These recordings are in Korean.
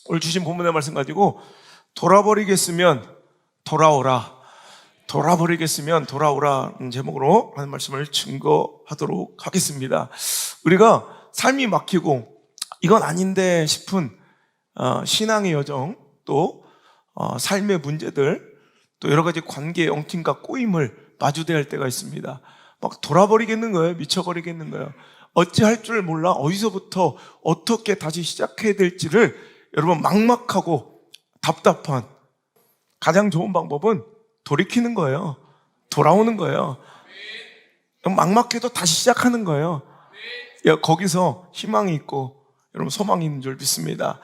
오늘 주신 본문의 말씀 가지고 돌아버리겠으면 돌아오라, 돌아버리겠으면 돌아오라는 제목으로 하는 말씀을 증거하도록 하겠습니다. 우리가 삶이 막히고 이건 아닌데 싶은 신앙의 여정, 또 삶의 문제들, 또 여러 가지 관계의 엉킴과 꼬임을 마주대할 때가 있습니다. 막 돌아버리겠는 거예요. 미쳐버리겠는 거예요. 어찌할 줄 몰라. 어디서부터 어떻게 다시 시작해야 될지를 여러분 막막하고 답답한, 가장 좋은 방법은 돌이키는 거예요. 돌아오는 거예요. 막막해도 다시 시작하는 거예요. 거기서 희망이 있고 여러분 소망이 있는 줄 믿습니다.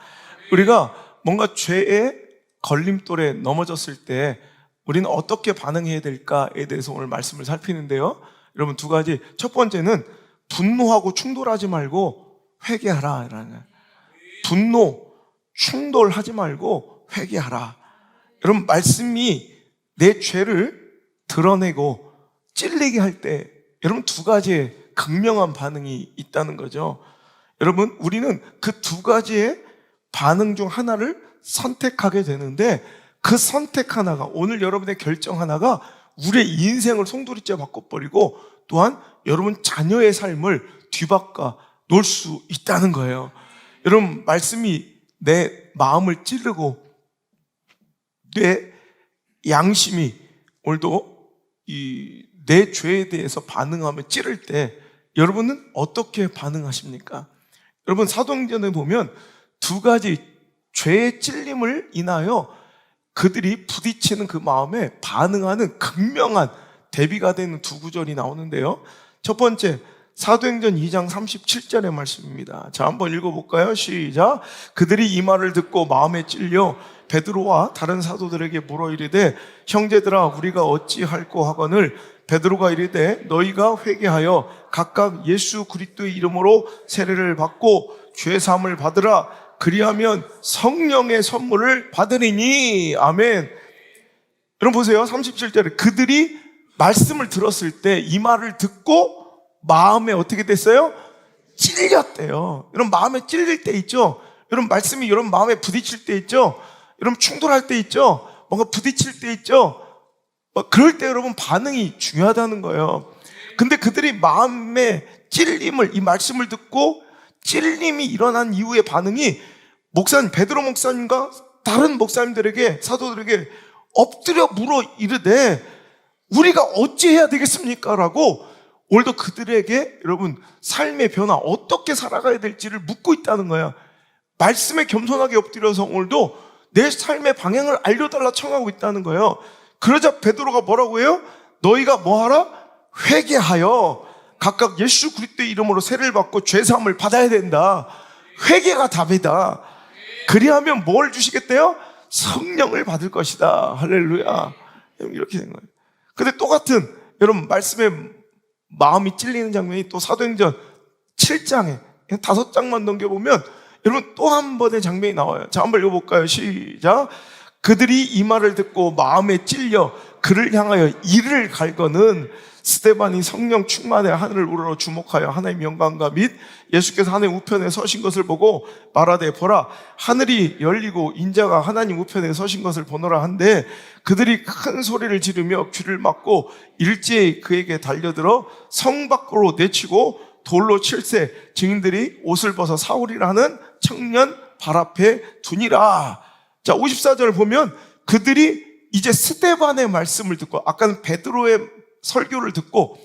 우리가 뭔가 죄의 걸림돌에 넘어졌을 때 우리는 어떻게 반응해야 될까에 대해서 오늘 말씀을 살피는데요. 여러분 두 가지. 첫 번째는 분노하고 충돌하지 말고 회개하라. 분노, 충돌하지 말고 회개하라. 여러분 말씀이 내 죄를 드러내고 찔리게 할 때 여러분 두 가지의 극명한 반응이 있다는 거죠. 여러분 우리는 그 두 가지의 반응 중 하나를 선택하게 되는데 그 선택 하나가, 오늘 여러분의 결정 하나가 우리의 인생을 송두리째 바꿔버리고 또한 여러분 자녀의 삶을 뒤바꿔 놓을 수 있다는 거예요. 여러분 말씀이 내 마음을 찌르고 내 양심이 오늘도 내 죄에 대해서 반응하며 찌를 때 여러분은 어떻게 반응하십니까? 여러분 사도행전에 보면 두 가지 죄의 찔림을 인하여 그들이 부딪히는 그 마음에 반응하는 극명한 대비가 되는 두 구절이 나오는데요. 첫 번째, 사도행전 2장 37절의 말씀입니다. 자, 한번 읽어볼까요? 시작. 그들이 이 말을 듣고 마음에 찔려 베드로와 다른 사도들에게 물어 이르되 형제들아 우리가 어찌할꼬 하거늘 베드로가 이르되 너희가 회개하여 각각 예수 그리스도의 이름으로 세례를 받고 죄 사함을 받으라. 그리하면 성령의 선물을 받으리니. 아멘. 여러분 보세요. 37절에 그들이 말씀을 들었을 때 이 말을 듣고 마음에 어떻게 됐어요? 찔렸대요. 여러분 마음에 찔릴 때 있죠? 여러분 말씀이 여러분 마음에 부딪힐 때 있죠? 여러분 충돌할 때 있죠? 뭔가 부딪힐 때 있죠? 그럴 때 여러분 반응이 중요하다는 거예요. 근데 그들이 마음에 찔림을, 이 말씀을 듣고 찔림이 일어난 이후의 반응이 베드로 목사님과 다른 목사님들에게, 사도들에게 엎드려 물어 이르되 우리가 어찌해야 되겠습니까? 라고 오늘도 그들에게 여러분 삶의 변화, 어떻게 살아가야 될지를 묻고 있다는 거예요. 말씀에 겸손하게 엎드려서 오늘도 내 삶의 방향을 알려달라 청하고 있다는 거예요. 그러자 베드로가 뭐라고 해요? 너희가 뭐하라? 회개하여 각각 예수 그리스도의 이름으로 세례를 받고 죄사함을 받아야 된다. 회개가 답이다. 그리하면 뭘 주시겠대요? 성령을 받을 것이다. 할렐루야. 이렇게 된 거예요. 근데 똑같은 여러분 말씀에 마음이 찔리는 장면이 또 사도행전 7장에 5장만 넘겨보면 여러분 또 한 번의 장면이 나와요. 자, 한번 읽어볼까요? 시작. 그들이 이 말을 듣고 마음에 찔려 그를 향하여 이를 갈거는 스데반이 성령 충만해 하늘을 우러러 주목하여 하나님의 영광과 및 예수께서 하나님 우편에 서신 것을 보고 말하되 보라 하늘이 열리고 인자가 하나님 우편에 서신 것을 보노라 한데 그들이 큰 소리를 지르며 귀를 막고 일제히 그에게 달려들어 성 밖으로 내치고 돌로 칠세 증인들이 옷을 벗어 사울이라는 청년 발 앞에 두니라. 자, 54절을 보면 그들이 이제 스데반의 말씀을 듣고 아까는 베드로의 설교를 듣고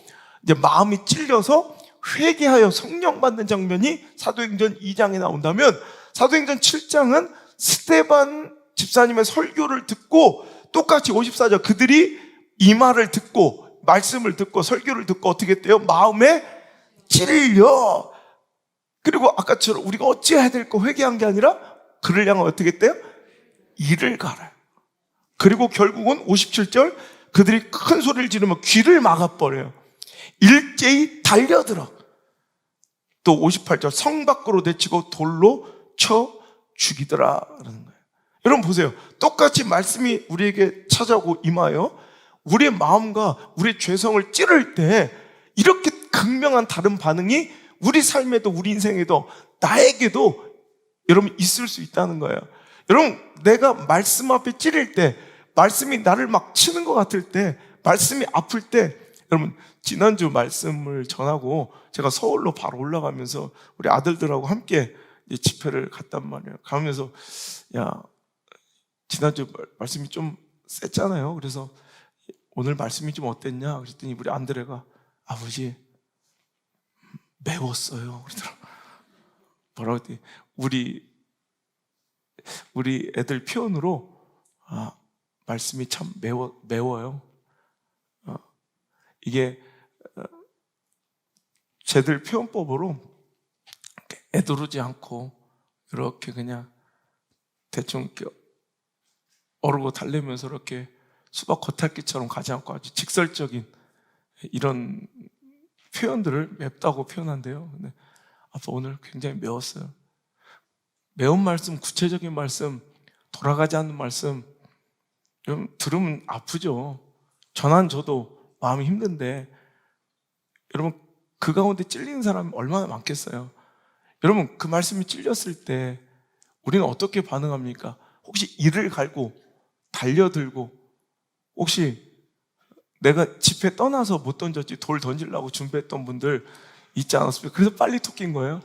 이제 마음이 찔려서 회개하여 성령 받는 장면이 사도행전 2장에 나온다면 사도행전 7장은 스데반 집사님의 설교를 듣고 똑같이 54절 그들이 이 말을 듣고 말씀을 듣고 설교를 듣고 어떻게 했대요? 마음에 찔려. 그리고 아까처럼 우리가 어찌해야 될 거 회개한 게 아니라 그를 향해 어떻게 했대요? 이를 갈아요. 그리고 결국은 57절 그들이 큰 소리를 지르며 귀를 막아버려요. 일제히 달려들어. 또 58절 성 밖으로 내치고 돌로 쳐 죽이더라 라는 거예요. 여러분 보세요. 똑같이 말씀이 우리에게 찾아오고 임하여 우리의 마음과 우리의 죄성을 찌를 때 이렇게 극명한 다른 반응이 우리 삶에도 우리 인생에도 나에게도 여러분 있을 수 있다는 거예요. 여러분, 내가 말씀 앞에 찌를 때, 말씀이 나를 막 치는 것 같을 때, 말씀이 아플 때, 여러분, 지난주 말씀을 전하고 제가 서울로 바로 올라가면서 우리 아들들하고 함께 집회를 갔단 말이에요. 가면서 야, 지난주 말씀이 좀 셌잖아요. 그래서 오늘 말씀이 좀 어땠냐? 그랬더니 우리 안드레가 아버지 매웠어요. 그러더라고요. 뭐라고 했더니 우리 애들 표현으로 말씀이 참 매워요. 이게 쟤들 표현법으로 애두르지 않고 이렇게 그냥 대충 이렇게 어르고 달래면서 이렇게 수박 겉핥기처럼 가지 않고 아주 직설적인 이런 표현들을 맵다고 표현한대요. 근데 아빠 오늘 굉장히 매웠어요. 매운 말씀, 구체적인 말씀, 돌아가지 않는 말씀 좀 들으면 아프죠. 저도 마음이 힘든데 여러분 그 가운데 찔리는 사람이 얼마나 많겠어요. 여러분 그 말씀이 찔렸을 때 우리는 어떻게 반응합니까? 혹시 이를 갈고 달려들고 혹시 내가 집회 떠나서 못 던졌지 돌 던지려고 준비했던 분들 있지 않았습니까? 그래서 빨리 톡 낀 거예요.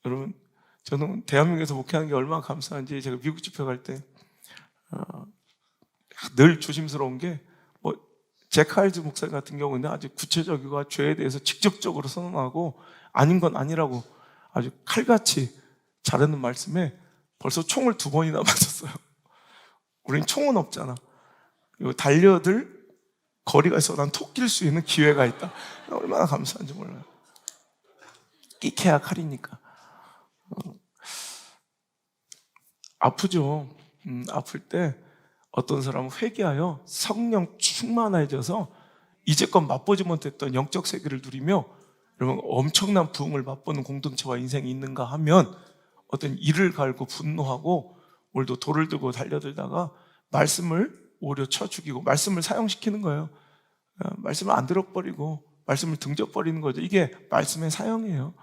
여러분 저는 대한민국에서 목회하는 게 얼마나 감사한지 제가 미국 집회 갈 때 늘 조심스러운 게 제카일즈 목사님 같은 경우는 아주 구체적이고 죄에 대해서 직접적으로 선언하고 아닌 건 아니라고 아주 칼같이 자르는 말씀에 벌써 총을 2번이나 맞았어요. 우린 총은 없잖아. 그리고 달려들 거리가 있어 난 톡 낄 수 있는 기회가 있다. 얼마나 감사한지 몰라요. 끼케야 칼이니까. 아프죠. 아플 때 어떤 사람은 회개하여 성령 충만해져서 이제껏 맛보지 못했던 영적 세계를 누리며 여러분 엄청난 부흥을 맛보는 공동체와 인생이 있는가 하면 어떤 이를 갈고 분노하고 오늘도 돌을 들고 달려들다가 말씀을 오히려 쳐 죽이고 말씀을 사용시키는 거예요. 말씀을 안 들어버리고 말씀을 등져버리는 거죠. 이게 말씀의 사용이에요.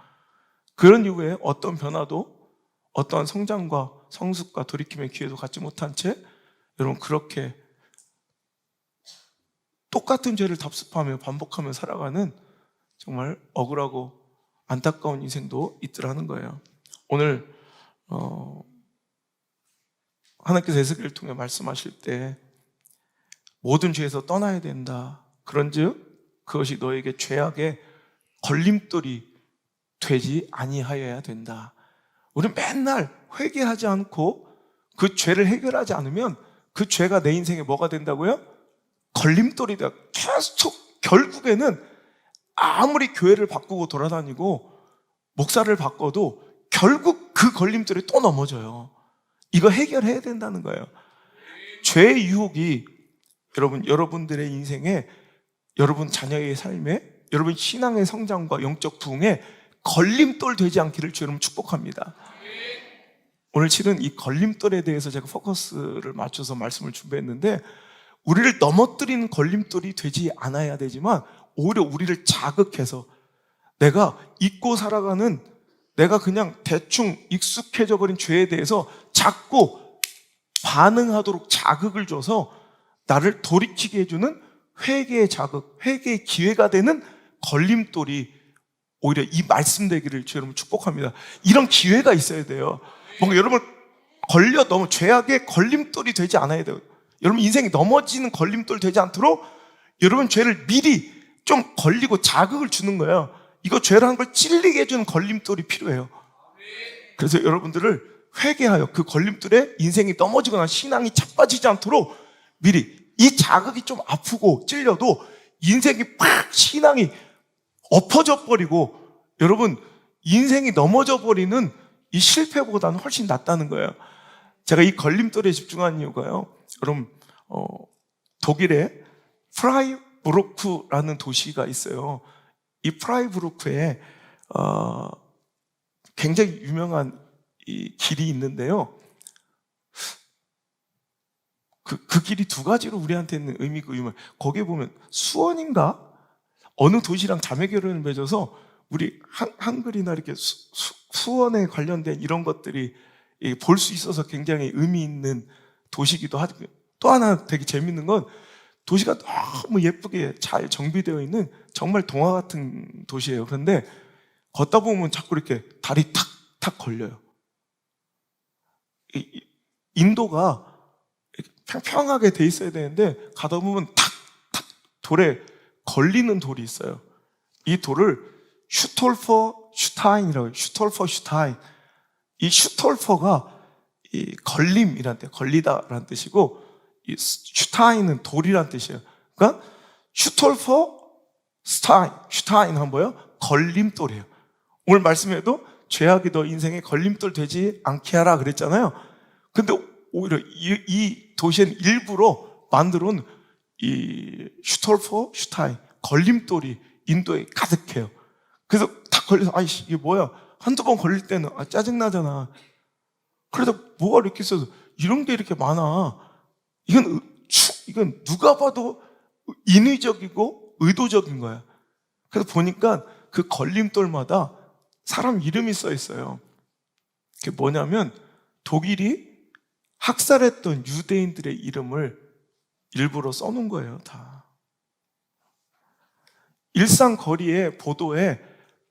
그런 이후에 어떤 변화도 어떠한 성장과 성숙과 돌이킴의 기회도 갖지 못한 채 여러분 그렇게 똑같은 죄를 답습하며 반복하며 살아가는 정말 억울하고 안타까운 인생도 있더라는 거예요. 오늘 하나님께서 에스겔을 통해 말씀하실 때 모든 죄에서 떠나야 된다. 그런즉 그것이 너에게 죄악의 걸림돌이 되지 아니하여야 된다. 우리는 맨날 회개하지 않고 그 죄를 해결하지 않으면 그 죄가 내 인생에 뭐가 된다고요? 걸림돌이 돼. 계속 결국에는 아무리 교회를 바꾸고 돌아다니고 목사를 바꿔도 결국 그 걸림돌이 또 넘어져요. 이거 해결해야 된다는 거예요. 죄의 유혹이 여러분들의 인생에 여러분 자녀의 삶에 여러분 신앙의 성장과 영적 부흥에 걸림돌 되지 않기를 주님 축복합니다. 오늘 치른 이 걸림돌에 대해서 제가 포커스를 맞춰서 말씀을 준비했는데 우리를 넘어뜨리는 걸림돌이 되지 않아야 되지만 오히려 우리를 자극해서 내가 잊고 살아가는 내가 그냥 대충 익숙해져 버린 죄에 대해서 자꾸 반응하도록 자극을 줘서 나를 돌이키게 해주는 회개의 자극, 회개의 기회가 되는 걸림돌이 오히려 이 말씀 되기를 주 여러분 축복합니다. 이런 기회가 있어야 돼요. 뭔가 여러분 걸려 너무 죄악의 걸림돌이 되지 않아야 돼요. 여러분 인생이 넘어지는 걸림돌 되지 않도록 여러분 죄를 미리 좀 걸리고 자극을 주는 거예요. 이거 죄라는 걸 찔리게 해주는 걸림돌이 필요해요. 그래서 여러분들을 회개하여 그 걸림돌에 인생이 넘어지거나 신앙이 자빠지지 않도록 미리 이 자극이 좀 아프고 찔려도 인생이 팍 신앙이 엎어져 버리고 여러분 인생이 넘어져 버리는 이 실패보다는 훨씬 낫다는 거예요. 제가 이 걸림돌에 집중한 이유가요. 여러분 독일에 프라이부르크라는 도시가 있어요. 이 프라이부르크에 굉장히 유명한 이 길이 있는데요. 그 길이 2가지로 우리한테는 의미가 유명해요. 거기에 보면 수원인가? 어느 도시랑 자매 결혼을 맺어서 우리 한글이나 이렇게 수원에 관련된 이런 것들이 볼 수 있어서 굉장히 의미 있는 도시이기도 하고, 또 하나 되게 재밌는 건 도시가 너무 예쁘게 잘 정비되어 있는 정말 동화 같은 도시예요. 그런데 걷다 보면 자꾸 이렇게 다리 탁탁 걸려요. 인도가 평평하게 돼 있어야 되는데 가다 보면 탁탁 돌에 걸리는 돌이 있어요. 이 돌을 슈톨퍼 슈타인이라고 해요. 슈톨퍼 슈타인. 이 슈톨퍼가 이 걸림이란 뜻, 걸리다라는 뜻이고, 이 슈타인은 돌이란 뜻이에요. 그러니까 슈톨퍼 슈타인 한 뭐예요? 걸림돌이에요. 오늘 말씀에도 죄악이 너 인생에 걸림돌 되지 않게 하라 그랬잖아요. 근데 오히려 이 도시는 일부러 만들어 온 이 슈톨퍼 슈타인 걸림돌이 인도에 가득해요. 그래서 딱 걸려서 아이씨 이게 뭐야? 한두 번 걸릴 때는 짜증나잖아. 그래도 뭐가 이렇게 있어서 이런 게 이렇게 많아. 이건 누가 봐도 인위적이고 의도적인 거야. 그래서 보니까 그 걸림돌마다 사람 이름이 써 있어요. 그게 뭐냐면 독일이 학살했던 유대인들의 이름을 일부러 써놓은 거예요, 다. 일상 거리에 보도에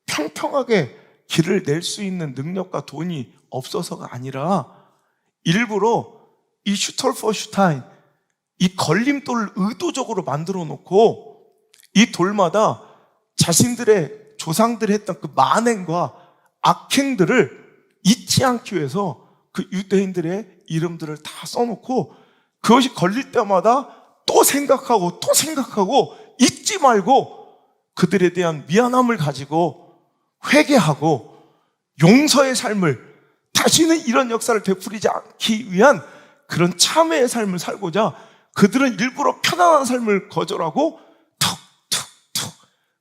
평평하게 길을 낼 수 있는 능력과 돈이 없어서가 아니라 일부러 이 슈톨퍼 슈타인, 이 걸림돌을 의도적으로 만들어 놓고 이 돌마다 자신들의 조상들이 했던 그 만행과 악행들을 잊지 않기 위해서 그 유대인들의 이름들을 다 써놓고 그것이 걸릴 때마다 또 생각하고 또 생각하고 잊지 말고 그들에 대한 미안함을 가지고 회개하고 용서의 삶을, 다시는 이런 역사를 되풀이지 않기 위한 그런 참회의 삶을 살고자 그들은 일부러 편안한 삶을 거절하고 툭툭툭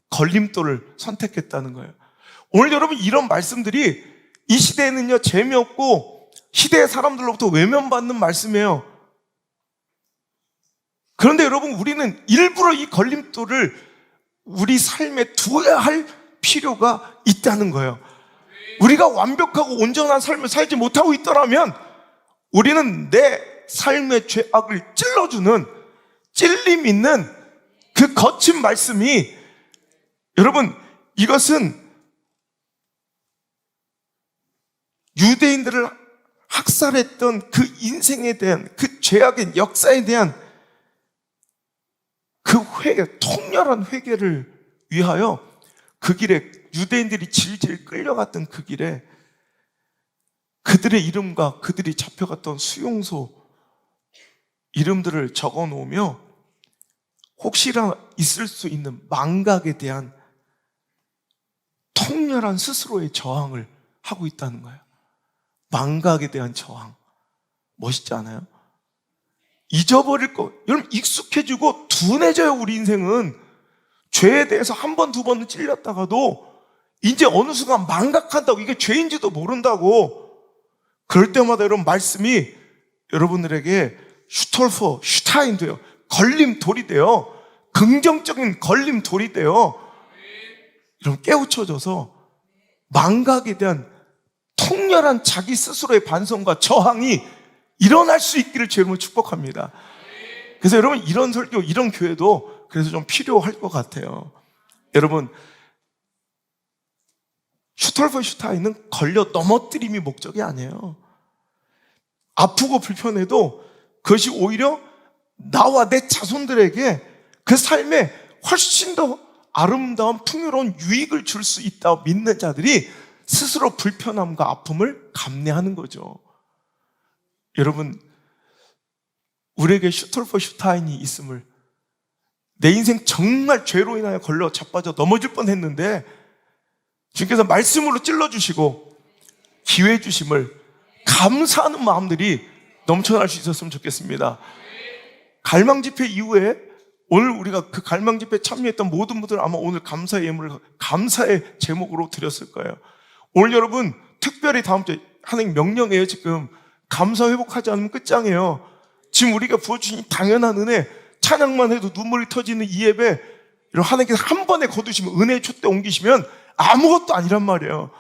걸림돌을 선택했다는 거예요. 오늘 여러분 이런 말씀들이 이 시대에는요 재미없고 시대의 사람들로부터 외면받는 말씀이에요. 그런데 여러분 우리는 일부러 이 걸림돌을 우리 삶에 두어야 할 필요가 있다는 거예요. 우리가 완벽하고 온전한 삶을 살지 못하고 있더라면 우리는 내 삶의 죄악을 찔러주는 찔림 있는 그 거친 말씀이, 여러분 이것은 유대인들을 학살했던 그 인생에 대한 그 죄악의 역사에 대한 그 회개, 통렬한 회개를 위하여 그 길에 유대인들이 질질 끌려갔던 그 길에 그들의 이름과 그들이 잡혀갔던 수용소 이름들을 적어 놓으며 혹시나 있을 수 있는 망각에 대한 통렬한 스스로의 저항을 하고 있다는 거예요. 망각에 대한 저항. 멋있지 않아요? 잊어버릴 거. 여러분 익숙해지고 둔해져요. 우리 인생은 죄에 대해서 한 번, 두 번은 찔렸다가도 이제 어느 순간 망각한다고, 이게 죄인지도 모른다고. 그럴 때마다 여러분 말씀이 여러분들에게 슈톨퍼, 슈타인 돼요. 걸림돌이 돼요. 긍정적인 걸림돌이 돼요. 여러분 깨우쳐져서 망각에 대한 통렬한 자기 스스로의 반성과 저항이 일어날 수 있기를 주님을 축복합니다. 그래서 여러분 이런 설교, 이런 교회도 그래서 좀 필요할 것 같아요. 여러분 슈톨퍼 슈타인은 걸려 넘어뜨림이 목적이 아니에요. 아프고 불편해도 그것이 오히려 나와 내 자손들에게 그 삶에 훨씬 더 아름다운 풍요로운 유익을 줄 수 있다고 믿는 자들이 스스로 불편함과 아픔을 감내하는 거죠. 여러분 우리에게 슈톨퍼 슈타인이 있음을, 내 인생 정말 죄로 인하여 걸려 자빠져 넘어질 뻔했는데 주님께서 말씀으로 찔러주시고 기회 주심을 감사하는 마음들이 넘쳐날 수 있었으면 좋겠습니다. 갈망 집회 이후에 오늘 우리가 그 갈망 집회에 참여했던 모든 분들 아마 오늘 감사의 예물을 감사의 제목으로 드렸을 거예요. 오늘 여러분 특별히 다음 주에 하나님 명령이에요. 지금 감사 회복하지 않으면 끝장이에요. 지금 우리가 부어주신 당연한 은혜, 찬양만 해도 눈물이 터지는 이 예배, 하나님께서 한 번에 거두시면 은혜의 촛대 옮기시면 아무것도 아니란 말이에요.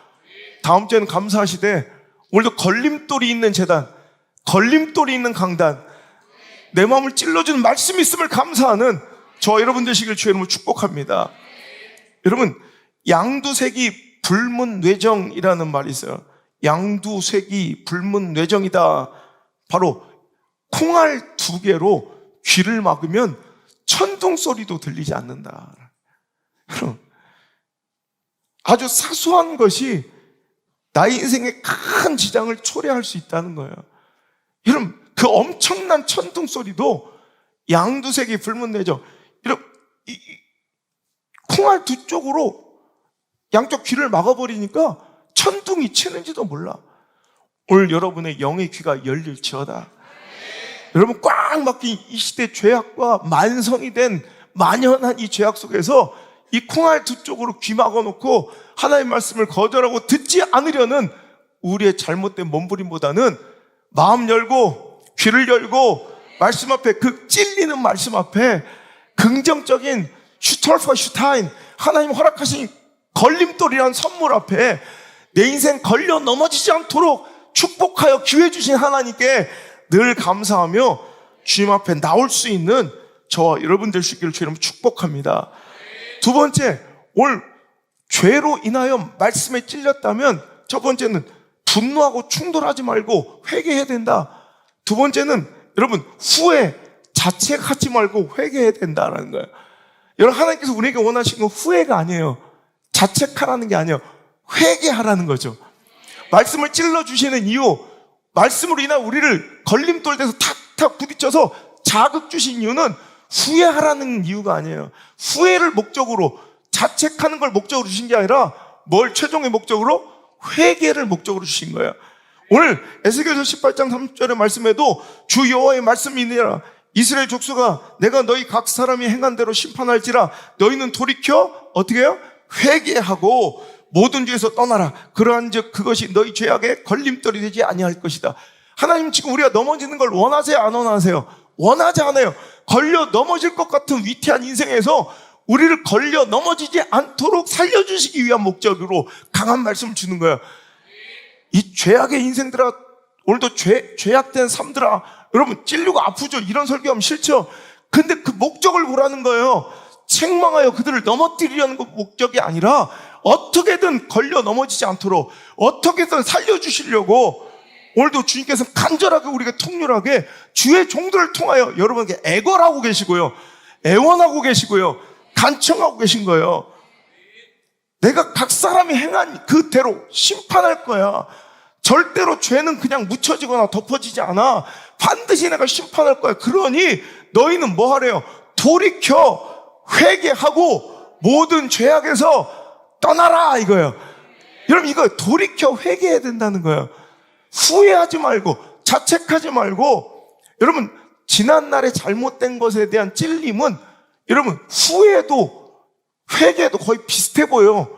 다음 주에는 감사하시되 오늘도 걸림돌이 있는 제단, 걸림돌이 있는 강단, 내 마음을 찔러주는 말씀이 있음을 감사하는 저와 여러분 되시길 주의 이름으로 축복합니다. 여러분, 양두색이 불문뇌정이라는 말이 있어요. 양두색이 불문뇌정이다. 바로 콩알 2개로 귀를 막으면 천둥 소리도 들리지 않는다. 아주 사소한 것이 나의 인생에 큰 지장을 초래할 수 있다는 거예요. 여러분, 그 엄청난 천둥 소리도 양두색이 불문뇌정, 이런 콩알 2쪽으로 양쪽 귀를 막아버리니까 천둥이 치는지도 몰라. 오늘 여러분의 영의 귀가 열릴지어다. 여러분, 꽉 막힌 이 시대 죄악과 만성이 된 만연한 이 죄악 속에서 이 콩알 2쪽으로 귀 막아놓고 하나님의 말씀을 거절하고 듣지 않으려는 우리의 잘못된 몸부림보다는 마음 열고 귀를 열고 말씀 앞에, 그 찔리는 말씀 앞에 긍정적인 슈털파 슈타인, 하나님 허락하신 걸림돌이란 선물 앞에 내 인생 걸려 넘어지지 않도록 축복하여 기회 주신 하나님께 늘 감사하며 주님 앞에 나올 수 있는 저와 여러분 될 수 있기를 주님 축복합니다. 두 번째, 오늘 죄로 인하여 말씀에 찔렸다면 첫 번째는 분노하고 충돌하지 말고 회개해야 된다. 두 번째는 여러분, 후회, 자책하지 말고 회개해야 된다라는 거예요. 여러분, 하나님께서 우리에게 원하시는 건 후회가 아니에요. 자책하라는 게 아니에요. 회개하라는 거죠. 말씀을 찔러주시는 이유, 말씀으로 인한 우리를 걸림돌에서 탁탁 부딪혀서 자극 주신 이유는 후회하라는 이유가 아니에요. 후회를 목적으로, 자책하는 걸 목적으로 주신 게 아니라 뭘 최종의 목적으로? 회개를 목적으로 주신 거예요. 오늘 에스겔서 18장 3절의 말씀에도 주 여호와의 말씀이 있느니라. 이스라엘 족속아, 내가 너희 각 사람이 행한 대로 심판할지라. 너희는 돌이켜 어떻게 해요? 회개하고 모든 죄에서 떠나라. 그러한즉 그것이 너희 죄악의 걸림돌이 되지 아니할 것이다. 하나님, 지금 우리가 넘어지는 걸 원하세요, 안 원하세요? 원하지 않아요. 걸려 넘어질 것 같은 위태한 인생에서 우리를 걸려 넘어지지 않도록 살려주시기 위한 목적으로 강한 말씀을 주는 거예요. 이 죄악의 인생들아, 오늘도 죄악된 삶들아, 여러분 찔리고 아프죠? 이런 설교하면 싫죠? 근데 그 목적을 보라는 거예요. 책망하여 그들을 넘어뜨리려는 목적이 아니라 어떻게든 걸려 넘어지지 않도록 어떻게든 살려주시려고 오늘도 주님께서 간절하게 우리에게 통렬하게 주의 종들을 통하여 여러분에게 애걸하고 계시고요, 애원하고 계시고요, 간청하고 계신 거예요. 내가 각 사람이 행한 그대로 심판할 거야. 절대로 죄는 그냥 묻혀지거나 덮어지지 않아. 반드시 내가 심판할 거야. 그러니 너희는 뭐 하래요? 돌이켜 회개하고 모든 죄악에서 떠나라, 이거예요. 여러분, 이거 돌이켜 회개해야 된다는 거예요. 후회하지 말고 자책하지 말고. 여러분, 지난날에 잘못된 것에 대한 찔림은 여러분 후회도 회개도 거의 비슷해 보여요.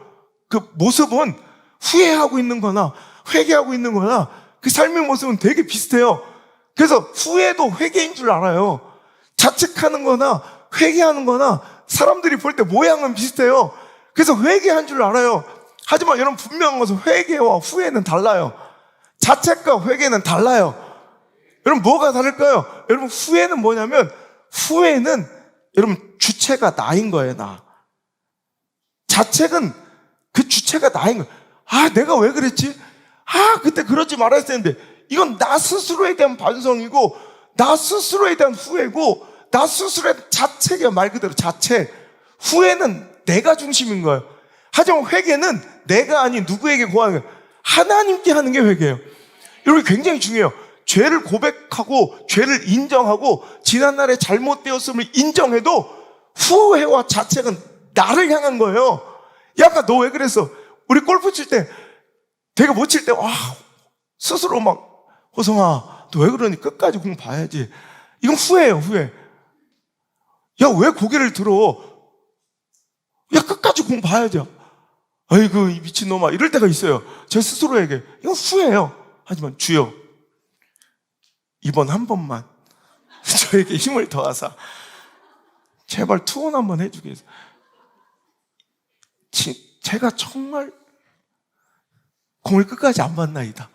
그 모습은 후회하고 있는 거나 회개하고 있는 거나 그 삶의 모습은 되게 비슷해요. 그래서 후회도 회개인 줄 알아요. 자책하는 거나 회개하는 거나 사람들이 볼 때 모양은 비슷해요. 그래서 회개한 줄 알아요. 하지만 여러분, 분명한 것은 회개와 후회는 달라요. 자책과 회개는 달라요. 여러분, 뭐가 다를까요? 여러분, 후회는 뭐냐면, 후회는 여러분 주체가 나인 거예요, 나. 자책은 그 주체가 나인 거예요. 아, 내가 왜 그랬지? 아, 그때 그러지 말아야 했는데. 이건 나 스스로에 대한 반성이고, 나 스스로에 대한 후회고, 나 스스로의 자책이야. 말 그대로 자책. 후회는 내가 중심인 거예요. 하지만 회개는 내가 아닌 누구에게 고하는 거예요. 하나님께 하는 게 회개예요. 여러분, 굉장히 중요해요. 죄를 고백하고 죄를 인정하고 지난날에 잘못되었음을 인정해도 후회와 자책은 나를 향한 거예요. 야, 아까 너 왜 그랬어? 우리 골프 칠 때 되게 못 칠 때 스스로 막, 호성아 너 왜 그러니? 끝까지 공 봐야지. 이건 후회예요, 후회. 야, 왜 고개를 들어? 야, 끝까지 공 봐야죠. 아이고, 이 미친놈아. 이럴 때가 있어요. 제 스스로에게. 이건 후회예요. 하지만 주여, 이번 한 번만 저에게 힘을 더하사 제발 투혼 한번 해주겠어요. 제가 정말 공을 끝까지 안 받나이다.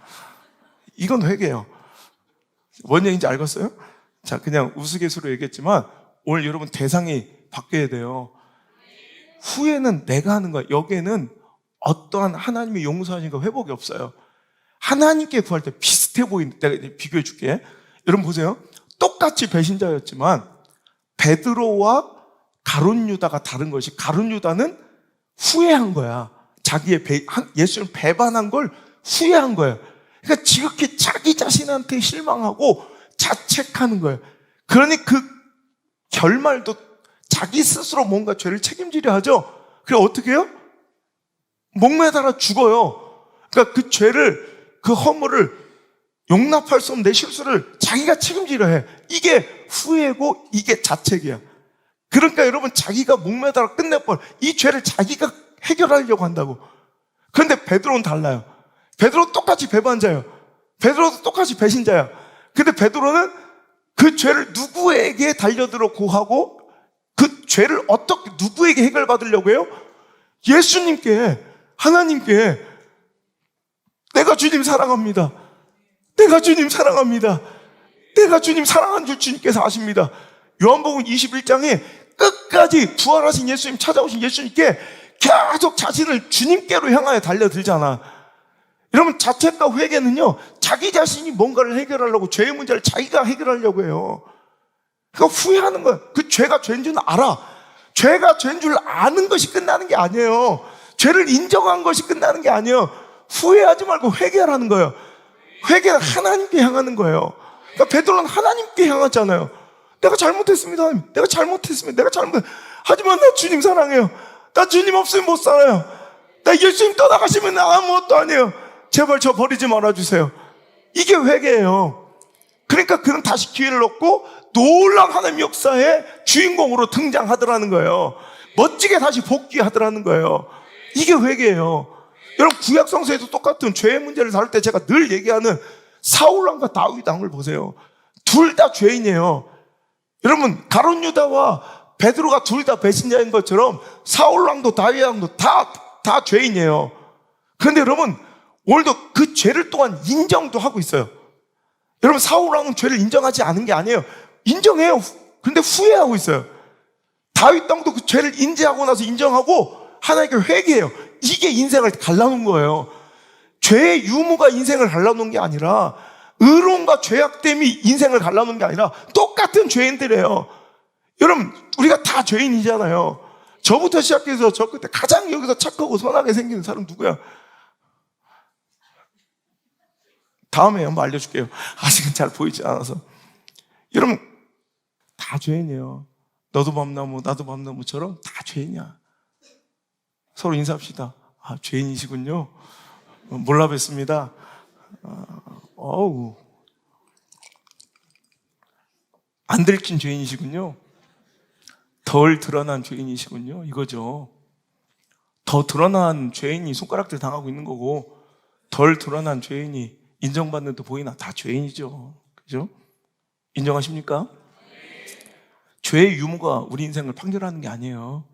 이건 회개예요. 뭔 얘기인지 알겠어요? 자, 그냥 우스갯소리로 얘기했지만 오늘 여러분 대상이 바뀌어야 돼요. 후회는 내가 하는 거야. 여기에는 어떠한 하나님의 용서하신 거 회복이 없어요. 하나님께 구할 때 비슷해 보이는, 내가 비교해 줄게. 여러분 보세요. 똑같이 배신자였지만 베드로와 가룟 유다가 다른 것이, 가룟 유다는 후회한 거야. 자기의 예수를 배반한 걸 후회한 거예요. 그러니까 지극히 자기 자신한테 실망하고 자책하는 거예요. 그러니 그 결말도 자기 스스로 뭔가 죄를 책임지려 하죠. 그래 어떻게 해요? 목매달아 죽어요. 그러니까 그 죄를, 그 허물을 용납할 수 없는 내 실수를 자기가 책임지려 해. 이게 후회고 이게 자책이야. 그러니까 여러분 자기가 목매달아 끝내버려. 이 죄를 자기가 해결하려고 한다고. 그런데 베드로는 달라요. 베드로 똑같이 배반자예요. 베드로도 똑같이 배신자야. 근데 베드로는 그 죄를 누구에게 달려들어 고하고 그 죄를 어떻게 누구에게 해결받으려고 해요? 예수님께, 하나님께. 내가 주님 사랑합니다. 내가 주님 사랑합니다. 내가 주님 사랑하는 줄 주님께서 아십니다. 요한복음 21장에 끝까지 부활하신 예수님, 찾아오신 예수님께 계속 자신을 주님께로 향하여 달려들잖아. 여러분 자책과 회개는요, 자기 자신이 뭔가를 해결하려고, 죄의 문제를 자기가 해결하려고 해요. 그러니까 후회하는 거예요. 그 죄가 죄인 줄 알아. 죄가 죄인 줄 아는 것이 끝나는 게 아니에요. 죄를 인정한 것이 끝나는 게 아니에요. 후회하지 말고 회개하는 거예요. 회개는 하나님께 향하는 거예요. 그러니까 베드로는 하나님께 향하잖아요. 내가 잘못했습니다. 내가 잘못했습니다. 하지만 나 주님 사랑해요. 나 주님 없으면 못 살아요. 나 예수님 떠나가시면 나 아무것도 아니에요. 제발 저 버리지 말아주세요. 이게 회개예요. 그러니까 그는 다시 기회를 얻고 놀라운 하나님 역사의 주인공으로 등장하더라는 거예요. 멋지게 다시 복귀하더라는 거예요. 이게 회개예요. 여러분 구약 성서에도 똑같은 죄의 문제를 다룰 때 제가 늘 얘기하는 사울 왕과 다윗 왕을 보세요. 둘 다 죄인이에요. 여러분 가룟 유다와 베드로가 둘 다 배신자인 것처럼 사울 왕도 다윗 왕도 다 죄인이에요. 그런데 여러분 오늘도 그 죄를 또한 인정도 하고 있어요. 여러분 사울 왕은 죄를 인정하지 않은 게 아니에요. 인정해요. 그런데 후회하고 있어요. 다윗 왕도 그 죄를 인지하고 나서 인정하고 하나님께 회개해요. 이게 인생을 갈라놓은 거예요. 죄의 유무가 인생을 갈라놓은 게 아니라, 의로움과 죄악됨이 인생을 갈라놓은 게 아니라 똑같은 죄인들이에요. 여러분 우리가 다 죄인이잖아요. 저부터 시작해서 저 끝에 가장 여기서 착하고 선하게 생기는 사람 누구야? 다음에 한번 알려줄게요. 아직은 잘 보이지 않아서. 여러분 다 죄인이에요. 너도 밤나무 나도 밤나무처럼 다 죄인이야. 서로 인사합시다. 아, 죄인이시군요. 몰라 뵀습니다. 어우, 안 들킨 죄인이시군요. 덜 드러난 죄인이시군요. 이거죠. 더 드러난 죄인이 손가락질 당하고 있는 거고, 덜 드러난 죄인이 인정받는 데 보이나 다 죄인이죠. 그죠? 인정하십니까? 죄의 유무가 우리 인생을 판결하는 게 아니에요.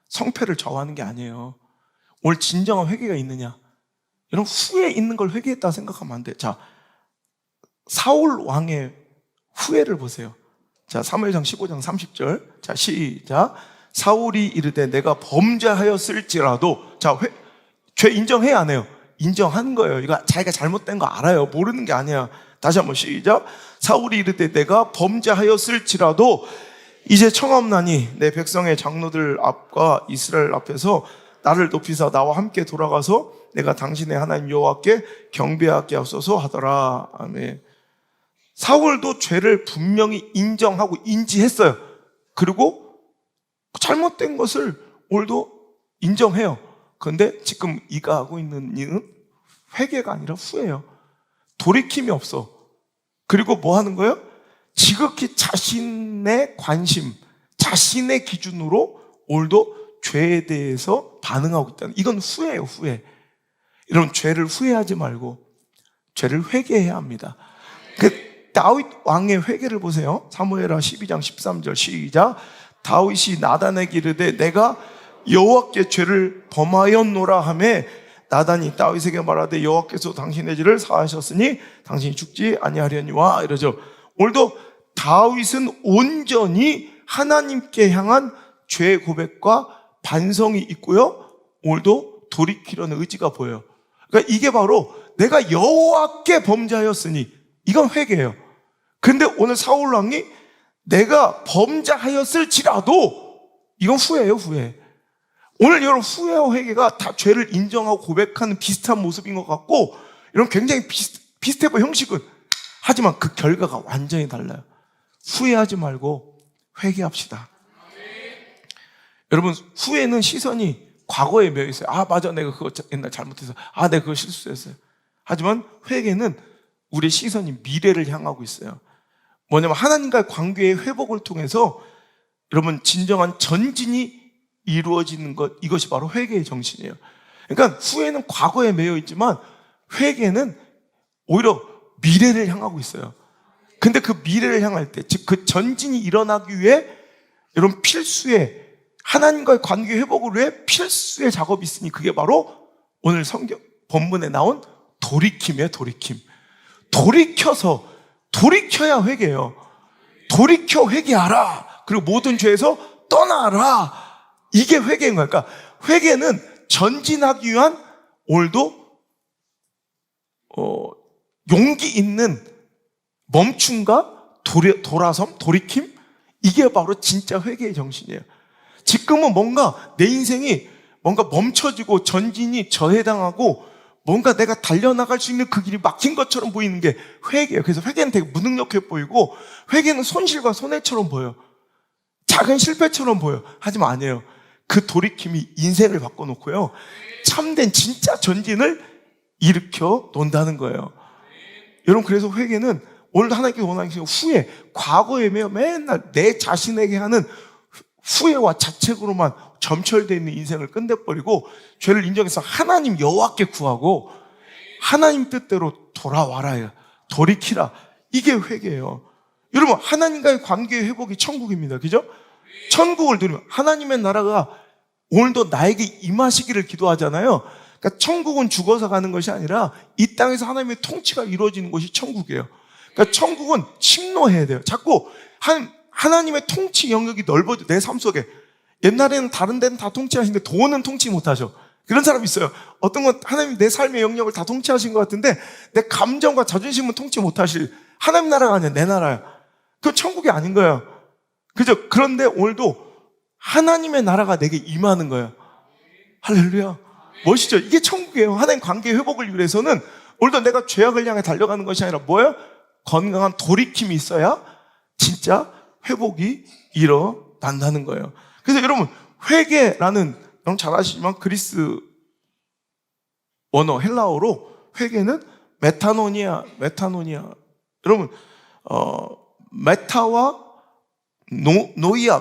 성패를 좌우하는 게 아니에요. 오늘 진정한 회개가 있느냐? 여러분 후회 있는 걸 회개했다 생각하면 안 돼. 자, 사울 왕의 후회를 보세요. 자, 사무엘상 15장 30절. 자, 시작. 사울이 이르되 내가 범죄하였을지라도, 자, 죄 인정해야 안 해요? 인정하는 거예요. 이거 자기가 잘못된 거 알아요. 모르는 게 아니야. 다시 한번 시작. 사울이 이르되 내가 범죄하였을지라도 이제 청하옵나니 내 백성의 장로들 앞과 이스라엘 앞에서 나를 높이사 나와 함께 돌아가서 내가 당신의 하나님 여호와께 경배하게 하소서 하더라. 아멘. 사울도 죄를 분명히 인정하고 인지했어요. 그리고 잘못된 것을 오늘도 인정해요. 그런데 지금 이가 하고 있는 일은 회개가 아니라 후회예요. 돌이킴이 없어. 그리고 뭐 하는 거예요? 지극히 자신의 관심, 자신의 기준으로 오늘도 죄에 대해서 반응하고 있다는, 이건 후회예요. 후회. 여러분 죄를 후회하지 말고 죄를 회개해야 합니다. 그 다윗 왕의 회개를 보세요. 사무엘하 12장 13절 시작. 다윗이 나단에게 이르되 내가 여호와께 죄를 범하였노라 하매 나단이 다윗에게 말하되 여호와께서 당신의 죄를 사하셨으니 당신이 죽지 아니하려니와 이러죠. 오늘도 다윗은 온전히 하나님께 향한 죄 고백과 반성이 있고요. 오늘도 돌이키려는 의지가 보여요. 그러니까 이게 바로 내가 여호와께 범죄하였으니 이건 회개예요. 근데 오늘 사울 왕이 내가 범죄하였을지라도 이건 후회예요, 후회. 오늘 여러분 후회와 회개가 다 죄를 인정하고 고백하는 비슷한 모습인 것 같고 이런 굉장히 비슷해 보여 형식은. 하지만 그 결과가 완전히 달라요. 후회하지 말고 회개합시다. 여러분 후회는 시선이 과거에 매여 있어요. 아 맞아 내가 그거 옛날 잘못해서 내가 그거 실수했어요. 하지만 회개는 우리의 시선이 미래를 향하고 있어요. 뭐냐면 하나님과의 관계의 회복을 통해서 여러분 진정한 전진이 이루어지는 것, 이것이 바로 회개의 정신이에요. 그러니까 후회는 과거에 매여 있지만 회개는 오히려 미래를 향하고 있어요. 근데 그 미래를 향할 때, 즉 그 전진이 일어나기 위해 여러분 필수의 하나님과의 관계 회복을 위해 필수의 작업이 있으니 그게 바로 오늘 성경 본문에 나온 돌이킴이에요. 돌이킴. 돌이켜야 회개해요. 돌이켜 회개하라. 그리고 모든 죄에서 떠나라. 이게 회개인 거예요. 그러니까 회개는 전진하기 위한 오늘도 용기 있는 멈춤과 돌아섬, 돌이킴, 이게 바로 진짜 회개의 정신이에요. 지금은 뭔가 내 인생이 뭔가 멈춰지고 전진이 저해당하고 뭔가 내가 달려나갈 수 있는 그 길이 막힌 것처럼 보이는 게 회개예요. 그래서 회개는 되게 무능력해 보이고 회개는 손실과 손해처럼 보여요. 작은 실패처럼 보여요. 하지만 아니에요. 그 돌이킴이 인생을 바꿔놓고요. 참된 진짜 전진을 일으켜 놓는다는 거예요. 여러분 그래서 회개는 오늘도 하나님께서 원하시는 후회, 과거에 맨날 내 자신에게 하는 후회와 자책으로만 점철되어 있는 인생을 끝내버리고 죄를 인정해서 하나님 여호와께 구하고 하나님 뜻대로 돌아와라, 돌이키라. 이게 회개예요. 여러분 하나님과의 관계의 회복이 천국입니다. 그죠? 천국을 누리면 하나님의 나라가 오늘도 나에게 임하시기를 기도하잖아요. 그러니까 천국은 죽어서 가는 것이 아니라 이 땅에서 하나님의 통치가 이루어지는 것이 천국이에요. 그러니까 천국은 침노해야 돼요. 자꾸 하나님의 통치 영역이 넓어져. 내 삶 속에 옛날에는 다른 데는 다 통치하시는데 돈은 통치 못하셔. 그런 사람이 있어요. 어떤 건 하나님이 내 삶의 영역을 다 통치하신 것 같은데 내 감정과 자존심은 통치 못하실. 하나님 나라가 아니야, 내 나라야. 그건 천국이 아닌 거예요. 그죠? 그런데 오늘도 하나님의 나라가 내게 임하는 거예요. 할렐루야. 멋있죠? 이게 천국이에요. 하나님 관계 회복을 위해서는 오늘도 내가 죄악을 향해 달려가는 것이 아니라 뭐예요? 건강한 돌이킴이 있어야 진짜 회복이 일어난다는 거예요. 그래서 여러분 회개라는, 여러분 잘 아시지만 그리스 원어 헬라어로 회개는 메타노니아. 여러분 메타와 노이아,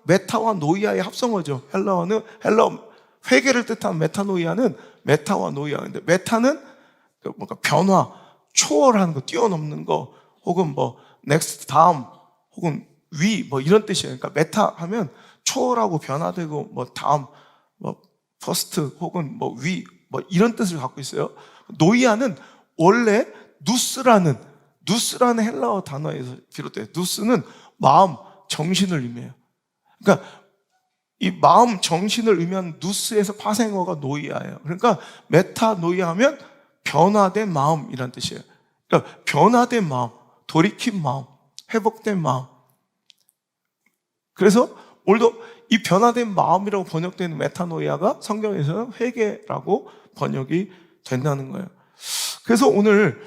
메타와 노이아의 합성어죠. 헬라어 회개를 뜻하는 메타노이아는 메타와 노이아인데, 메타는 뭔가 변화, 초월하는 거, 뛰어넘는 거, 혹은 뭐 넥스트, 다음, 혹은 위, 뭐 이런 뜻이에요. 그러니까 메타 하면 초월하고 변화되고, 뭐 다음, 뭐 퍼스트, 혹은 뭐 위, 뭐 이런 뜻을 갖고 있어요. 노이아는 원래 누스라는 헬라어 단어에서 비롯돼요. 누스는 마음, 정신을 의미해요. 그러니까 이 마음, 정신을 의미하는 누스에서 파생어가 노이아예요. 그러니까 메타노이아 하면 변화된 마음이란 뜻이에요. 그러니까 변화된 마음, 돌이킨 마음, 회복된 마음. 그래서 오늘도 이 변화된 마음이라고 번역되는 메타노이아가 성경에서는 회개라고 번역이 된다는 거예요. 그래서 오늘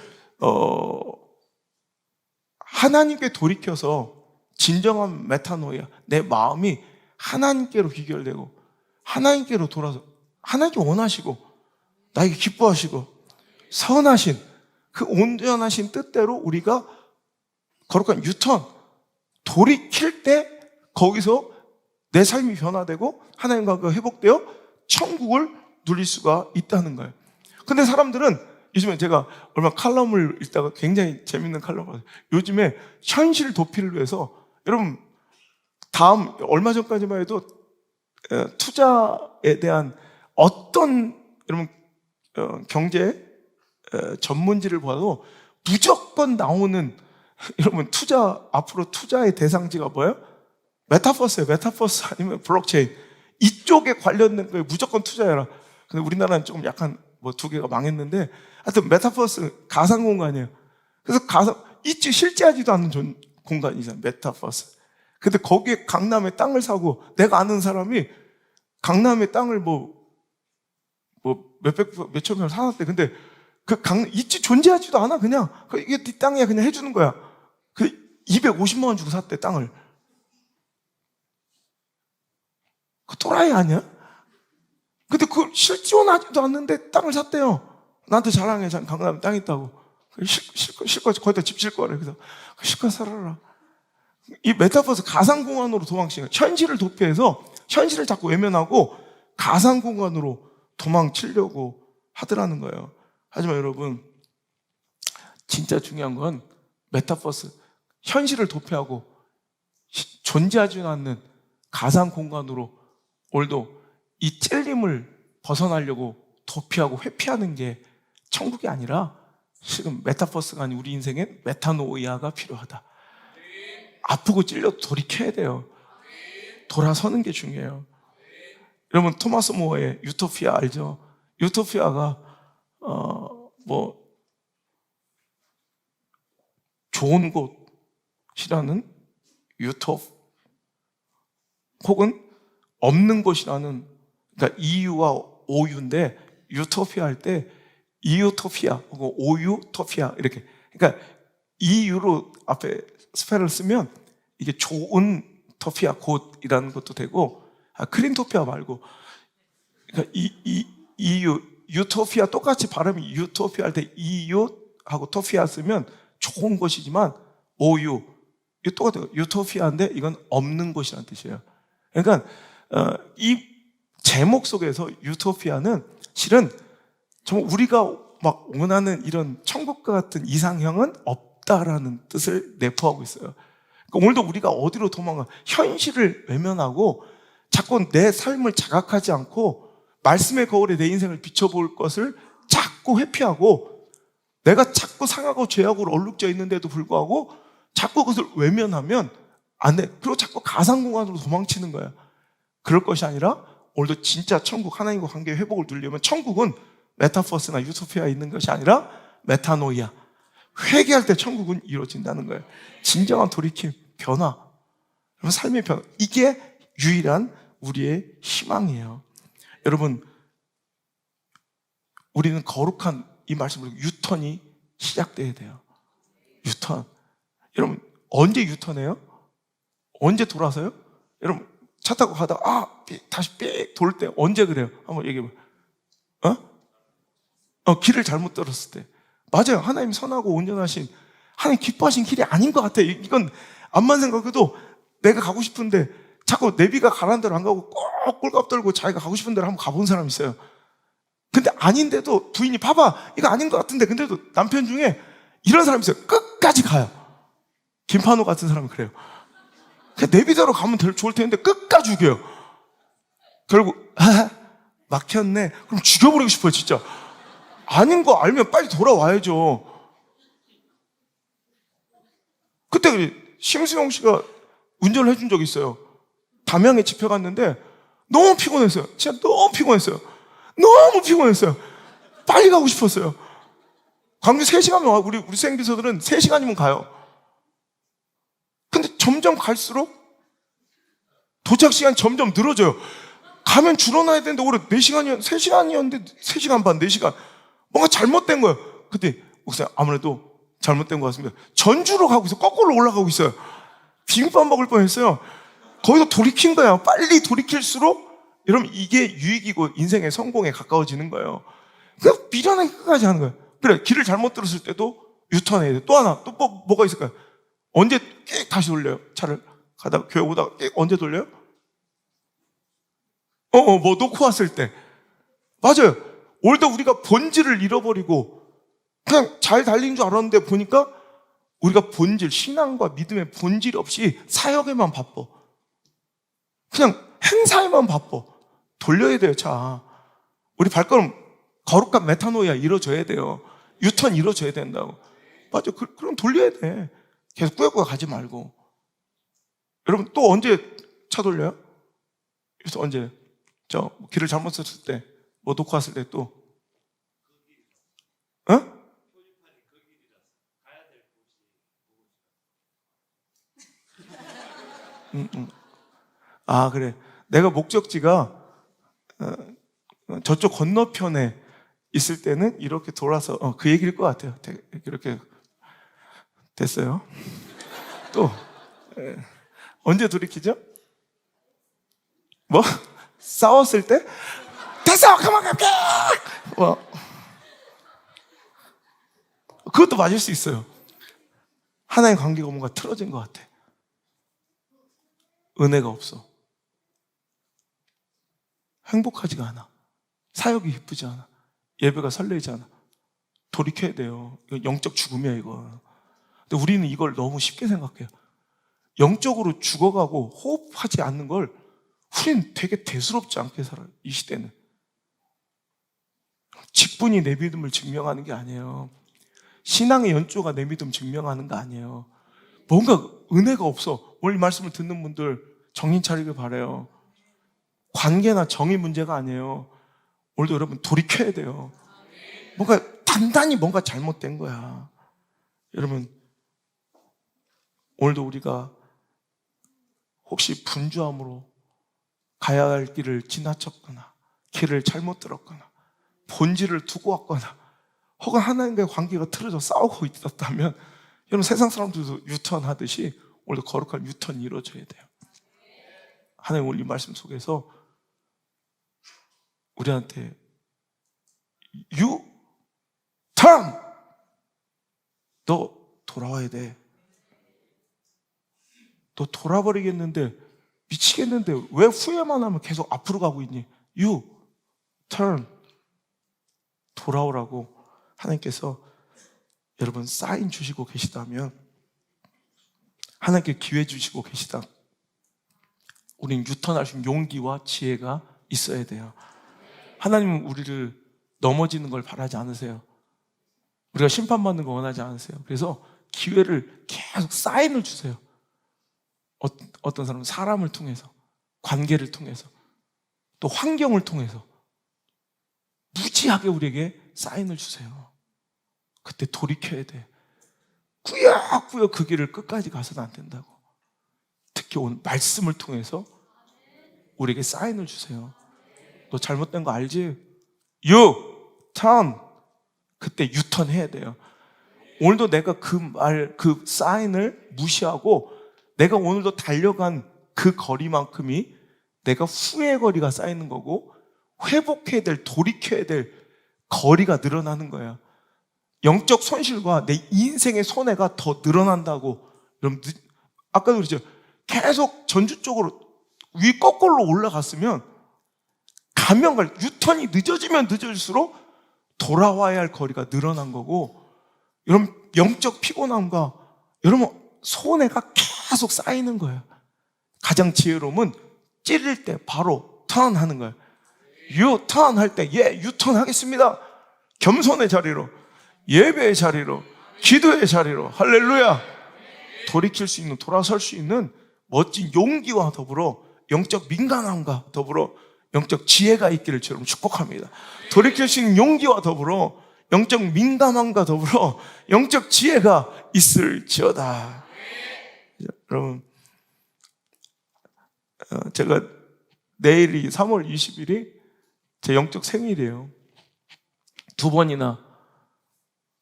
하나님께 돌이켜서 진정한 메타노이아, 내 마음이 하나님께로 귀결되고 하나님께로 돌아서 하나님께 원하시고 나에게 기뻐하시고 선하신 그 온전하신 뜻대로 우리가 거룩한 유턴, 돌이킬 때 거기서 내 삶이 변화되고 하나님과 회복되어 천국을 누릴 수가 있다는 거예요. 근데 사람들은 요즘에 제가 얼마 칼럼을 읽다가 굉장히 재밌는 칼럼을 봤어요. 요즘에 현실 도피를 위해서 여러분 얼마 전까지만 해도 투자에 대한 어떤 여러분 경제 전문지를 봐도 무조건 나오는 여러분 앞으로 투자의 대상지가 뭐예요? 메타버스예요. 메타버스 아니면 블록체인. 이쪽에 관련된 거에 무조건 투자해라. 근데 우리나라는 조금 약간 뭐 두 개가 망했는데 하여튼 메타버스 가상공간이에요. 그래서 있지 실제하지도 않는 공간이잖아요. 메타버스. 근데 거기에 강남에 땅을 사고 내가 아는 사람이 강남에 땅을 몇천 평을 사놨대. 근데 있지 존재하지도 않아. 그냥 이게 네 땅이야. 그냥 해주는 거야. 250만 원 주고 샀대 땅을. 그 또라이 아니야? 근데 그걸 실존하지도 않는데 땅을 샀대요. 나한테 자랑해. 강남에 땅 있다고. 실컷 거기다 집 질 거래. 그래서 실컷 살아라. 이 메타버스 가상공간으로 도망치는 거예요. 현실을 도피해서 현실을 자꾸 외면하고 가상공간으로 도망치려고 하더라는 거예요. 하지만 여러분, 진짜 중요한 건 메타버스, 현실을 도피하고 존재하지 않는 가상공간으로 오늘도 이 찔림을 벗어나려고 도피하고 회피하는 게 천국이 아니라 지금 메타버스가 아닌 우리 인생엔 메타노이아가 필요하다. 아프고 찔려도 돌이켜야 돼요. 돌아서는 게 중요해요. 여러분 토마스 모어의 유토피아 알죠? 유토피아가 좋은 곳이라는 유토 혹은 없는 곳이라는, 그러니까 이유와 오유인데 유토피아 할 때 이유토피아 혹은 오유토피아 이렇게, 그러니까 이유로 앞에 스펠을 쓰면 이게 좋은 토피아 곳이라는 것도 되고, 크린토피아 말고, 그러니까 이유 유토피아 똑같이 발음이 유토피아 할 때 이유하고 토피아 쓰면 좋은 곳이지만 오유 이 똑같아요. 유토피아인데 이건 없는 곳이라는 뜻이에요. 그러니까 이 제목 속에서 유토피아는 실은 정말 우리가 막 원하는 이런 천국과 같은 이상형은 없다라는 뜻을 내포하고 있어요. 그러니까 오늘도 우리가 어디로 도망가? 현실을 외면하고 자꾸 내 삶을 자각하지 않고 말씀의 거울에 내 인생을 비춰볼 것을 자꾸 회피하고, 내가 자꾸 상하고 죄악으로 얼룩져 있는데도 불구하고 자꾸 그것을 외면하면 안 돼. 그리고 자꾸 가상공간으로 도망치는 거야. 그럴 것이 아니라 오늘도 진짜 천국, 하나님과 관계의 회복을 누리려면 천국은 메타버스나 유토피아에 있는 것이 아니라 메타노이아, 회개할 때 천국은 이루어진다는 거예요. 진정한 돌이킴, 변화, 삶의 변화, 이게 유일한 우리의 희망이에요. 여러분, 우리는 거룩한 이 말씀으로 유턴이 시작돼야 돼요. 유턴. 여러분, 언제 유턴해요? 언제 돌아서요? 여러분, 차 타고 가다가 다시 삑 돌 때 언제 그래요? 한번 얘기해봐요. 길을 잘못 들었을 때. 맞아요. 하나님 선하고 온전하신, 하나님 기뻐하신 길이 아닌 것 같아. 이건 암만 생각해도 내가 가고 싶은데 자꾸 내비가 가라는 대로 안 가고 꼭 꼴값 떨고 자기가 가고 싶은 대로 한번 가본 사람 있어요. 근데 아닌데도 부인이 봐봐, 이거 아닌 것 같은데, 근데도 남편 중에 이런 사람 있어요. 끝까지 가요. 김판호 같은 사람은 그래요. 그냥 내비대로 가면 좋을 텐데 끝까지 죽여요. 결국 막혔네. 그럼 죽여버리고 싶어요, 진짜. 아닌 거 알면 빨리 돌아와야죠. 그때 심수영 씨가 운전을 해준 적이 있어요. 담양에 집회 갔는데 너무 피곤했어요. 진짜 너무 피곤했어요. 너무 피곤했어요. 빨리 가고 싶었어요. 광주 3시간이면 와. 우리 수행비서들은 3시간이면 가요. 근데 점점 갈수록 도착 시간이 점점 늘어져요. 가면 줄어나야 되는데 올해 3시간이었는데 3시간 반, 4시간. 뭔가 잘못된 거예요. 근데 목사님, 아무래도 잘못된 것 같습니다. 전주로 가고 있어요. 거꾸로 올라가고 있어요. 비빔밥 먹을 뻔했어요. 거기서 돌이킨 거예요. 빨리 돌이킬수록 여러분 이게 유익이고 인생의 성공에 가까워지는 거예요. 그냥 미련하게 끝까지 하는 거예요. 그래, 길을 잘못 들었을 때도 유턴해야 돼. 또 하나, 또 뭐가 있을까요? 언제 끽 다시 돌려요? 차를 가다가 교회 오다가 끽 언제 돌려요? 뭐 놓고 왔을 때. 맞아요. 오늘도 우리가 본질을 잃어버리고 그냥 잘 달린 줄 알았는데 보니까 우리가 본질, 신앙과 믿음의 본질 없이 사역에만 바빠. 그냥 행사에만 바빠. 돌려야 돼요, 차. 우리 발걸음 거룩한 메타노이아 이루어져야 돼요. 유턴 이루어져야 된다고. 맞아. 그럼 돌려야 돼. 계속 꾸역꾸역 가지 말고. 여러분 또 언제 차 돌려요? 그래서 언제? 길을 잘못 썼을 때, 뭐 놓고 왔을 때 또, 어? 아, 그래. 내가 목적지가 저쪽 건너편에 있을 때는 이렇게 돌아서 그 얘기일 것 같아요. 이렇게 됐어요. 또 언제 돌이키죠? 뭐? 싸웠을 때? 됐어! 그만 갈게! 뭐. 그것도 맞을 수 있어요. 하나의 관계가 뭔가 틀어진 것 같아. 은혜가 없어. 행복하지가 않아. 사역이 기쁘지 않아. 예배가 설레지 않아. 돌이켜야 돼요. 이거 영적 죽음이야, 이거. 근데 우리는 이걸 너무 쉽게 생각해요. 영적으로 죽어가고 호흡하지 않는 걸 우리는 되게 대수롭지 않게 살아요. 이 시대는. 직분이 내 믿음을 증명하는 게 아니에요. 신앙의 연조가 내 믿음 증명하는 거 아니에요. 뭔가 은혜가 없어. 오늘 이 말씀을 듣는 분들 정신 차리길 바라요. 관계나 정의 문제가 아니에요. 오늘도 여러분 돌이켜야 돼요. 뭔가 단단히 뭔가 잘못된 거야. 여러분 오늘도 우리가 혹시 분주함으로 가야 할 길을 지나쳤거나 길을 잘못 들었거나 본질을 두고 왔거나 혹은 하나님과의 관계가 틀어져 싸우고 있었다면 여러분 세상 사람들도 유턴하듯이 오늘도 거룩한 유턴이 이루어져야 돼요. 하나님 오늘 이 말씀 속에서 우리한테 유턴! 너 돌아와야 돼. 너 돌아버리겠는데 미치겠는데 왜 후회만 하면 계속 앞으로 가고 있니? 유턴! 돌아오라고 하나님께서 여러분 사인 주시고 계시다면 하나님께 기회 주시고 계시다. 우린 유턴할 수 있는 용기와 지혜가 있어야 돼요. 하나님은 우리를 넘어지는 걸 바라지 않으세요. 우리가 심판받는 거 원하지 않으세요. 그래서 기회를 계속 사인을 주세요. 어떤 사람은 사람을 통해서, 관계를 통해서, 또 환경을 통해서 무지하게 우리에게 사인을 주세요. 그때 돌이켜야 돼. 꾸역꾸역 그 길을 끝까지 가서는 안 된다고. 특히 오늘 말씀을 통해서 우리에게 사인을 주세요. 너 잘못된 거 알지? 유턴! 그때 유턴 해야 돼요. 오늘도 내가 그 사인을 무시하고 내가 오늘도 달려간 그 거리만큼이 내가 후회의 거리가 쌓이는 거고 회복해야 될, 돌이켜야 될 거리가 늘어나는 거야. 영적 손실과 내 인생의 손해가 더 늘어난다고. 여러분, 아까도 그랬죠. 계속 전주 쪽으로 위 거꾸로 올라갔으면 유턴이 늦어지면 늦어질수록 돌아와야 할 거리가 늘어난 거고, 여러분 영적 피곤함과 여러분 손해가 계속 쌓이는 거예요. 가장 지혜로움은 찌를 때 바로 턴하는 거예요. 유턴 할 때 유턴 하겠습니다. 겸손의 자리로, 예배의 자리로, 기도의 자리로. 할렐루야. 돌이킬 수 있는, 돌아설 수 있는 멋진 용기와 더불어 영적 민감함과 더불어 영적 지혜가 있기를 저는 축복합니다. 돌이킬 수 있는 용기와 더불어 영적 민감함과 더불어 영적 지혜가 있을지어다. 여러분, 제가 내일이 3월 20일이 제 영적 생일이에요. 2번이나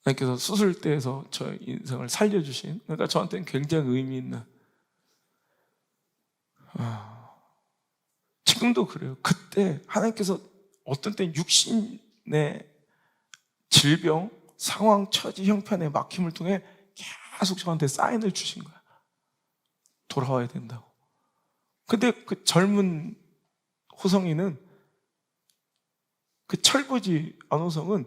하나님께서 수술대에서 저의 인생을 살려주신, 그러니까 저한테는 굉장히 의미 있는, 지금도 그래요. 그때 하나님께서 어떤 때는 육신의 질병, 상황, 처지, 형편의 막힘을 통해 계속 저한테 사인을 주신 거야. 돌아와야 된다고. 근데 그 젊은 호성이는, 그 철부지 안호성은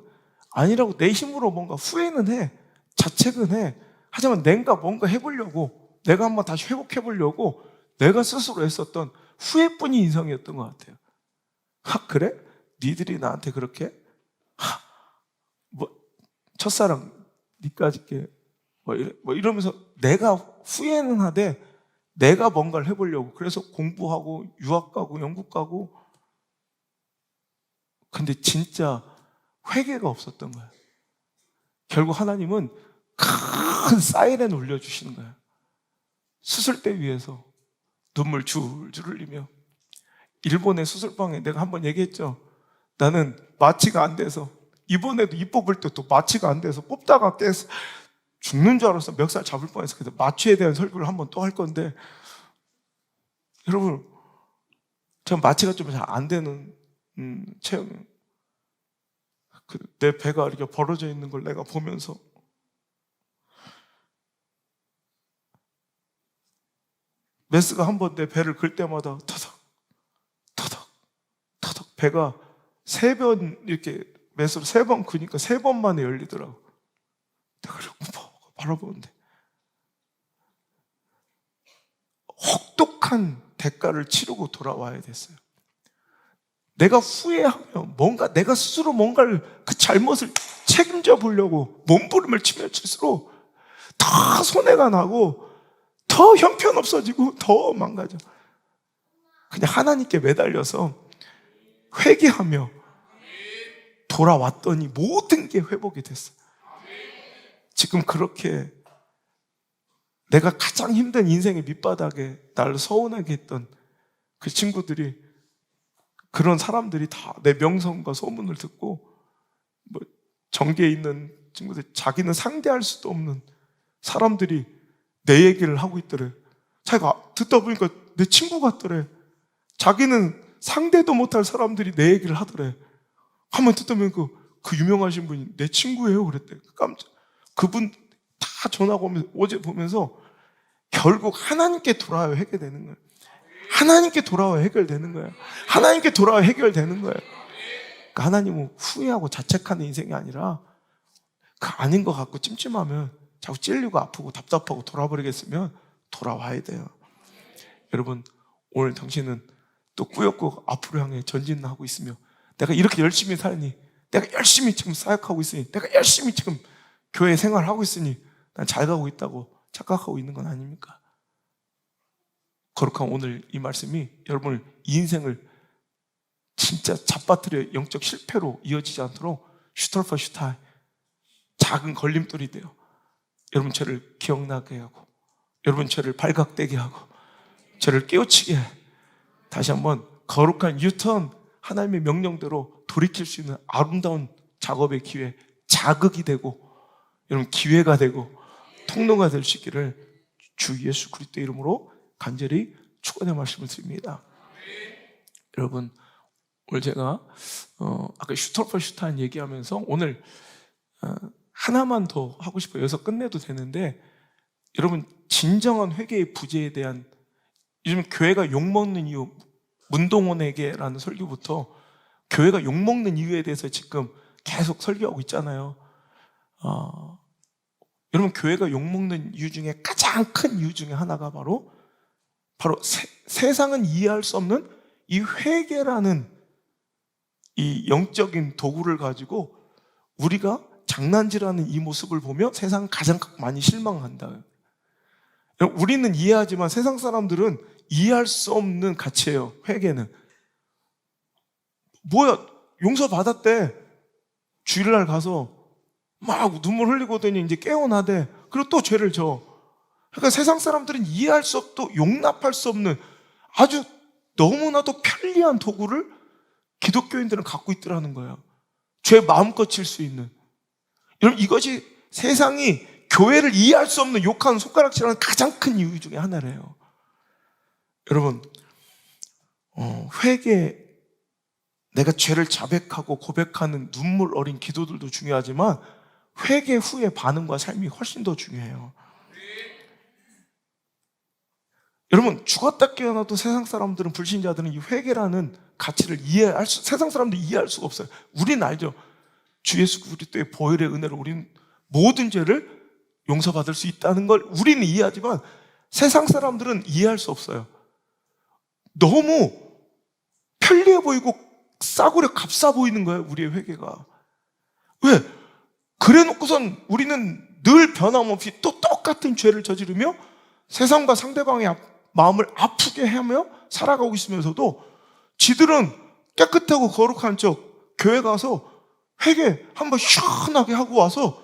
아니라고 내 힘으로 뭔가 후회는 해, 자책은 해. 하지만 내가 뭔가 해보려고, 내가 한번 다시 회복해보려고 내가 스스로 했었던 후회뿐인 인성이었던 것 같아요. 그래? 니들이 나한테 그렇게 뭐 첫사랑 니까지 게 뭐 이러면서 내가 후회는 하되 내가 뭔가를 해보려고 그래서 공부하고 유학 가고 영국 가고 근데 진짜 회개가 없었던 거예요. 결국 하나님은 큰 사이렌 울려주시는 거예요. 수술대 위에서 눈물 줄줄 흘리며 일본의 수술방에 내가 한번 얘기했죠. 나는 마취가 안 돼서 이번에도 입 뽑을 때 또 마취가 안 돼서 뽑다가 깨서 죽는 줄 알았어. 멱살 잡을 뻔해서. 그래서 마취에 대한 설교를 한번 또 할 건데 여러분 전 마취가 좀 잘 안 되는 체형 내 배가 이렇게 벌어져 있는 걸 내가 보면서 메스가 한번 내 배를 긁 때마다 터덕 터덕 터덕 배가 3번 이렇게 메스로 3번 그니까 3번 만에 열리더라고. 내가 바라보는데 혹독한 대가를 치르고 돌아와야 됐어요. 내가 후회하며 뭔가 내가 스스로 뭔가를 그 잘못을 책임져 보려고 몸부림을 치면 칠수록 더 손해가 나고 더 형편없어지고 더 망가져. 그냥 하나님께 매달려서 회개하며 돌아왔더니 모든 게 회복이 됐어요. 지금 그렇게 내가 가장 힘든 인생의 밑바닥에 나를 서운하게 했던 그 친구들이 그런 사람들이 다 내 명성과 소문을 듣고 뭐 전계에 있는 친구들 자기는 상대할 수도 없는 사람들이 내 얘기를 하고 있더래. 자기가 듣다 보니까 내 친구 같더래. 자기는 상대도 못할 사람들이 내 얘기를 하더래. 한번 듣다 보니까 그 유명하신 분이 내 친구예요 그랬대. 깜짝. 그분 다 전화가 오면서 어제 보면서 결국 하나님께 돌아와야 해결되는 거예요. 하나님께 돌아와야 해결되는 거예요. 하나님께 돌아와야 해결되는 거예요. 그러니까 하나님은 후회하고 자책하는 인생이 아니라 그 아닌 것 같고 찜찜하면 자꾸 찔리고 아프고 답답하고 돌아버리겠으면 돌아와야 돼요. 여러분 오늘 당신은 또 꾸역꾸역 앞으로 향해 전진하고 있으며 내가 이렇게 열심히 살니 내가 열심히 지금 사역하고 있으니 내가 열심히 지금 교회 생활하고 있으니 난 잘 가고 있다고 착각하고 있는 건 아닙니까? 거룩한 오늘 이 말씀이 여러분을 이 인생을 진짜 잡아뜨려 영적 실패로 이어지지 않도록 슈터퍼 슈타이 작은 걸림돌이 돼요. 여러분 죄를 기억나게 하고 여러분 죄를 발각되게 하고 죄를 깨우치게 해. 다시 한번 거룩한 유턴 하나님의 명령대로 돌이킬 수 있는 아름다운 작업의 기회 자극이 되고 여러분 기회가 되고 통로가 될 수 있기를 주 예수 그리스도의 이름으로 간절히 축원의 말씀을 드립니다. 여러분 오늘 제가 아까 슈터퍼 슈타인 얘기하면서 오늘 하나만 더 하고 싶어요. 여기서 끝내도 되는데 여러분 진정한 회개의 부재에 대한 요즘 교회가 욕먹는 이유 문동원에게라는 설교부터 교회가 욕먹는 이유에 대해서 지금 계속 설교하고 있잖아요. 여러분 교회가 욕먹는 이유 중에 가장 큰 이유 중에 하나가 바로 세상은 이해할 수 없는 이 회개라는 이 영적인 도구를 가지고 우리가 장난질하는 이 모습을 보며 세상은 가장 많이 실망한다. 우리는 이해하지만 세상 사람들은 이해할 수 없는 가치예요. 회개는 뭐야 용서받았대. 주일날 가서 막 눈물 흘리고 오더니 이제 깨어나대. 그리고 또 죄를 져. 그러니까 세상 사람들은 이해할 수 없고 용납할 수 없는 아주 너무나도 편리한 도구를 기독교인들은 갖고 있더라는 거예요. 죄 마음껏 칠 수 있는. 여러분 이것이 세상이 교회를 이해할 수 없는 욕하는 손가락질하는 가장 큰 이유 중에 하나래요. 여러분 회개 내가 죄를 자백하고 고백하는 눈물 어린 기도들도 중요하지만 회개 후의 반응과 삶이 훨씬 더 중요해요. 여러분 죽었다 깨어나도 세상 사람들은 불신자들은 이 회개라는 가치를 세상 사람들이 이해할 수가 없어요. 우리는 알죠. 주 예수 그리스도의 보혈의 은혜로 우리는 모든 죄를 용서받을 수 있다는 걸 우리는 이해하지만 세상 사람들은 이해할 수 없어요. 너무 편리해 보이고 싸구려 값싸 보이는 거예요. 우리의 회개가. 왜? 그래 놓고선 우리는 늘 변함없이 또 똑같은 죄를 저지르며 세상과 상대방의 마음을 아프게 하며 살아가고 있으면서도 지들은 깨끗하고 거룩한 척 교회 가서 회개 한번 시원하게 하고 와서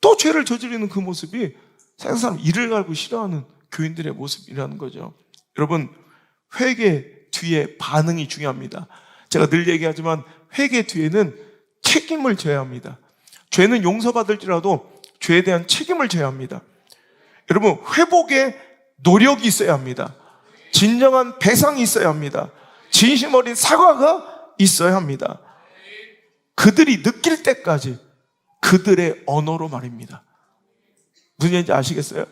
또 죄를 저지르는 그 모습이 세상 사람 이를 갈고 싫어하는 교인들의 모습이라는 거죠. 여러분, 회개 뒤에 반응이 중요합니다. 제가 늘 얘기하지만 회개 뒤에는 책임을 져야 합니다. 죄는 용서받을지라도 죄에 대한 책임을 져야 합니다. 여러분, 회복에 노력이 있어야 합니다. 진정한 배상이 있어야 합니다. 진심 어린 사과가 있어야 합니다. 그들이 느낄 때까지 그들의 언어로 말입니다. 무슨 얘기인지 아시겠어요?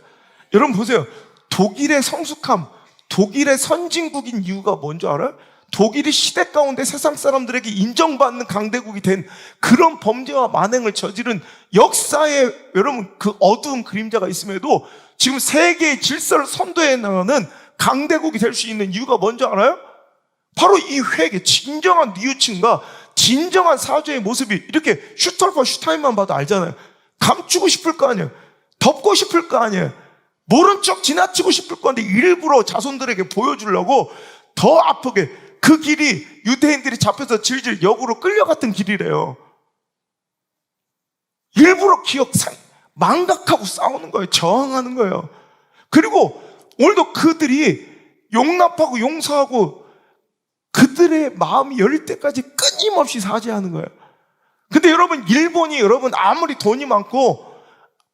여러분 보세요. 독일의 성숙함, 독일의 선진국인 이유가 뭔지 알아요? 독일이 시대 가운데 세상 사람들에게 인정받는 강대국이 된 그런 범죄와 만행을 저지른 역사에 여러분 그 어두운 그림자가 있음에도 지금 세계의 질서를 선도해 나가는 강대국이 될 수 있는 이유가 뭔지 알아요? 바로 이 회개, 진정한 뉘우침과 진정한 사죄의 모습이 이렇게 슈털파 슈타인만 봐도 알잖아요. 감추고 싶을 거 아니에요. 덮고 싶을 거 아니에요. 모른 척 지나치고 싶을 건데 일부러 자손들에게 보여주려고 더 아프게 그 길이 유대인들이 잡혀서 질질 역으로 끌려갔던 길이래요. 일부러 망각하고 싸우는 거예요. 저항하는 거예요. 그리고 오늘도 그들이 용납하고 용서하고 그들의 마음이 열릴 때까지 끊임없이 사죄하는 거예요. 근데 여러분, 일본이 여러분 아무리 돈이 많고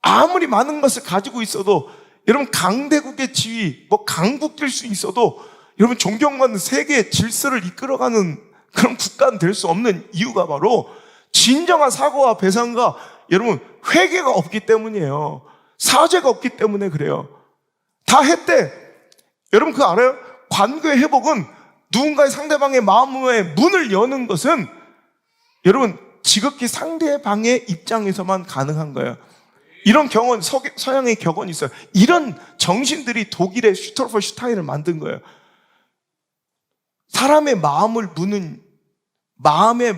아무리 많은 것을 가지고 있어도 여러분 강대국의 지위, 강국될 수 있어도 여러분 존경받는 세계의 질서를 이끌어가는 그런 국가는 될 수 없는 이유가 바로 진정한 사과와 배상과 여러분 회개가 없기 때문이에요. 사죄가 없기 때문에 그래요. 다 했대. 여러분 그거 알아요? 관계의 회복은 누군가의 상대방의 마음의 문을 여는 것은 여러분 지극히 상대방의 입장에서만 가능한 거예요. 이런 경험, 서양의 격언이 있어요. 이런 정신들이 독일의 슈털퍼 슈타인을 만든 거예요. 사람의 마음의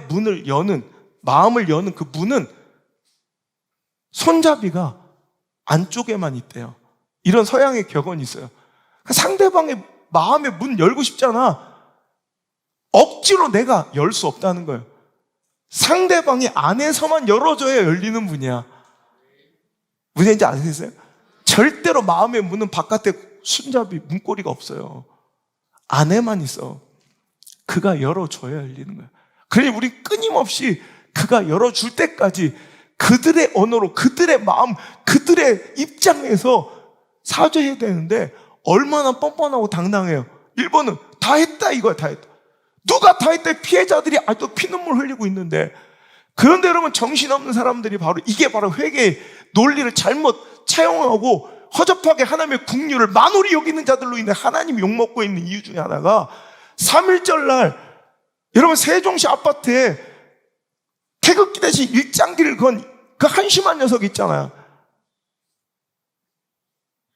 문을 여는 그 문은 손잡이가 안쪽에만 있대요. 이런 서양의 격언이 있어요. 상대방의 마음의 문 열고 싶잖아. 억지로 내가 열 수 없다는 거예요. 상대방이 안에서만 열어줘야 열리는 문이야. 무슨 얘기인지 아시겠어요? 절대로 마음의 문은 바깥에 손잡이 문고리가 없어요. 안에만 있어. 그가 열어줘야 열리는 거야. 그러니 우리 끊임없이 그가 열어줄 때까지 그들의 언어로, 그들의 마음, 그들의 입장에서 사죄해야 되는데 얼마나 뻔뻔하고 당당해요. 일본은 다 했다 이거야. 다 했다. 누가 다 했다. 피해자들이 아직도 피눈물 흘리고 있는데, 그런데 여러분 정신없는 사람들이 이게 바로 회개의 논리를 잘못 차용하고 허접하게 하나님의 국류를 만홀히 여기는 자들로 인해 하나님이 욕먹고 있는 이유 중에 하나가 3.1절 날 여러분 세종시 아파트에 태극기 대신 일장기를 건 그 한심한 녀석 있잖아요.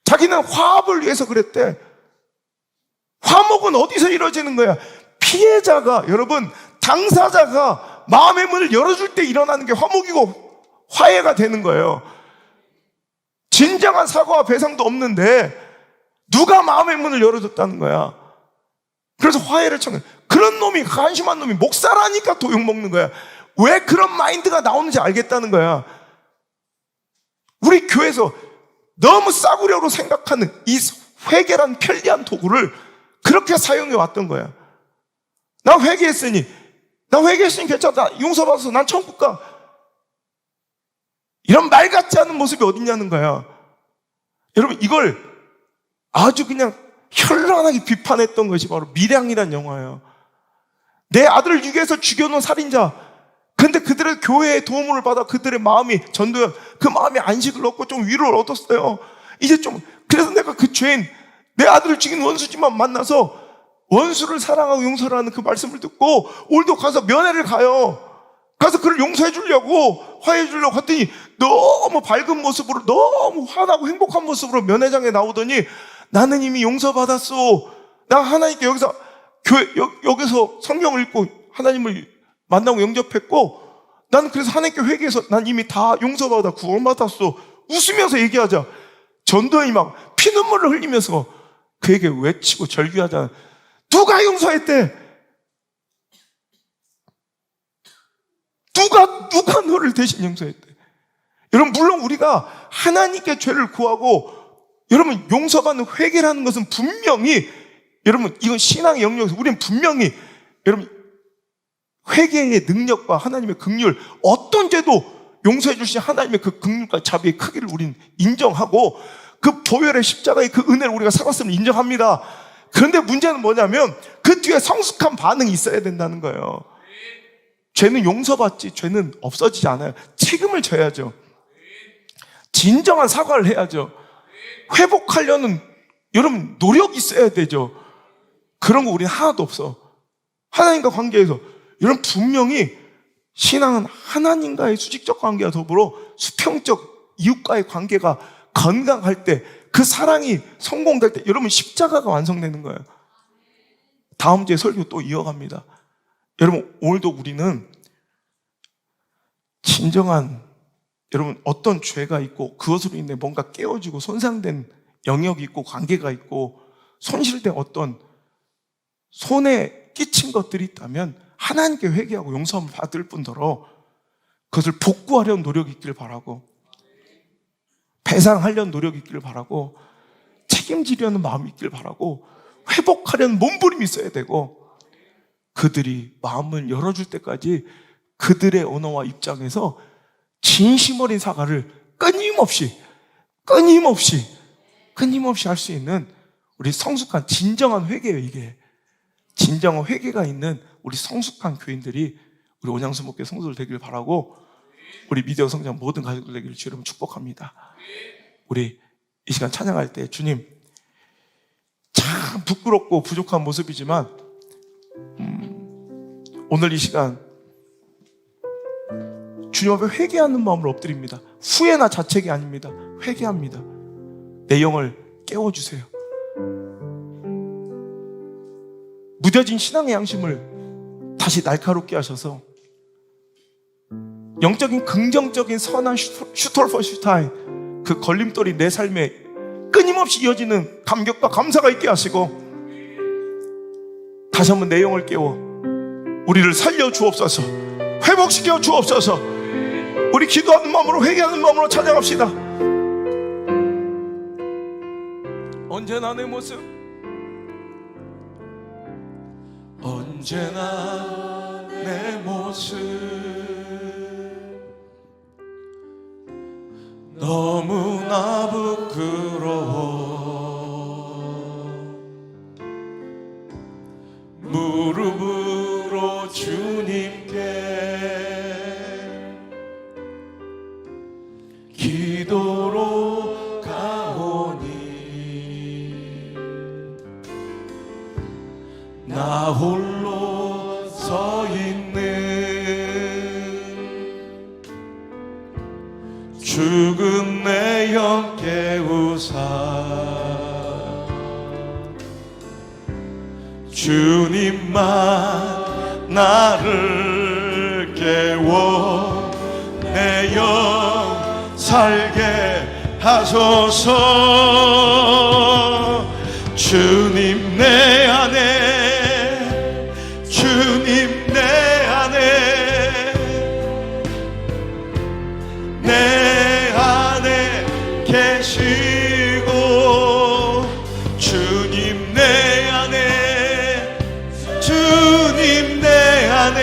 자기는 화합을 위해서 그랬대. 화목은 어디서 이루어지는 거야? 피해자가, 여러분 당사자가 마음의 문을 열어줄 때 일어나는 게 화목이고 화해가 되는 거예요. 진정한 사과와 배상도 없는데 누가 마음의 문을 열어줬다는 거야. 그래서 화해를 청해. 그런 놈이, 한심한 놈이 목사라니까 또 욕먹는 거야. 왜 그런 마인드가 나오는지 알겠다는 거야. 우리 교회에서 너무 싸구려로 생각하는 이 회개란 편리한 도구를 그렇게 사용해 왔던 거야. 나 회개했으니 괜찮다. 용서받아서 난 천국 가. 이런 말 같지 않은 모습이 어딨냐는 거야. 여러분 이걸 아주 그냥 현란하게 비판했던 것이 바로 밀양이란 영화예요. 내 아들을 유괴해서 죽여놓은 살인자. 근데 그들의 교회의 도움을 받아 그들의 마음이 전도연, 그 마음이 안식을 얻고 좀 위로를 얻었어요. 이제 좀, 그래서 내가 그 죄인, 내 아들을 죽인 원수지만 만나서 원수를 사랑하고 용서를 하는 그 말씀을 듣고 오늘도 가서 면회를 가요. 가서 그를 용서해 주려고, 화해해 주려고 했더니 너무 밝은 모습으로, 너무 환하고 행복한 모습으로 면회장에 나오더니 나는 이미 용서받았어. 나 하나님께 여기서 성경을 읽고 하나님을 만나고 영접했고 나는 그래서 하나님께 회개해서 난 이미 다 용서받아 구원받았어 웃으면서 얘기하자. 전도연이 막 피눈물을 흘리면서 그에게 외치고 절규하잖아. 누가 용서했대? 누가 너를 대신 용서했대? 여러분, 물론 우리가 하나님께 죄를 구하고 여러분 용서받는 회개라는 것은 분명히 여러분 이건 신앙의 영역에서 우리는 분명히 여러분 회개의 능력과 하나님의 긍휼, 어떤 죄도 용서해 주신 하나님의 그 긍휼과 자비의 크기를 우리는 인정하고 그 보혈의 십자가의 그 은혜를 우리가 살았음을 인정합니다. 그런데 문제는 뭐냐면 그 뒤에 성숙한 반응이 있어야 된다는 거예요. 죄는 용서받지 죄는 없어지지 않아요. 책임을 져야죠. 진정한 사과를 해야죠. 회복하려는 여러분 노력이 있어야 되죠. 그런 거 우리는 하나도 없어. 하나님과 관계에서 여러분 분명히 신앙은 하나님과의 수직적 관계와 더불어 수평적 이웃과의 관계가 건강할 때 그 사랑이 성공될 때 여러분 십자가가 완성되는 거예요. 다음 주에 설교 또 이어갑니다. 여러분 오늘도 우리는 진정한 여러분 어떤 죄가 있고 그것으로 인해 뭔가 깨어지고 손상된 영역이 있고 관계가 있고 손실된 어떤 손에 끼친 것들이 있다면 하나님께 회개하고 용서함을 받을 뿐더러 그것을 복구하려는 노력이 있기를 바라고 배상하려는 노력이 있기를 바라고 책임지려는 마음이 있기를 바라고 회복하려는 몸부림이 있어야 되고 그들이 마음을 열어줄 때까지 그들의 언어와 입장에서 진심 어린 사과를 끊임없이 할 수 있는 우리 성숙한 진정한 회개예요. 이게 진정한 회개가 있는 우리 성숙한 교인들이 우리 온양수목교 성도들 되기를 바라고 우리 미디어 성장 모든 가족들 되기를 주님 축복합니다. 우리 이 시간 찬양할 때 주님 참 부끄럽고 부족한 모습이지만 오늘 이 시간 주님 앞에 회개하는 마음으로 엎드립니다. 후회나 자책이 아닙니다. 회개합니다. 내 영을 깨워주세요. 무뎌진 신앙의 양심을 다시 날카롭게 하셔서 영적인 긍정적인 선한 슈톨퍼슈타인 그 걸림돌이 내 삶에 끊임없이 이어지는 감격과 감사가 있게 하시고 다시 한번 내 영을 깨워 우리를 살려 주옵소서. 회복시켜 주옵소서. 우리 기도하는 마음으로 회개하는 마음으로 찬양합시다. 언제나 내 모습 언제나 내 모습 너무나 부끄러워 무릎으로 주님께 기도로 가오니 나 홀로 서 있는 죽은 내 영 깨우사 주님만 나를 깨워 내 영 살게 하소서. 주님 내 안에 주님 내 안에 내 안에 계시고 주님 내 안에 주님 내 안에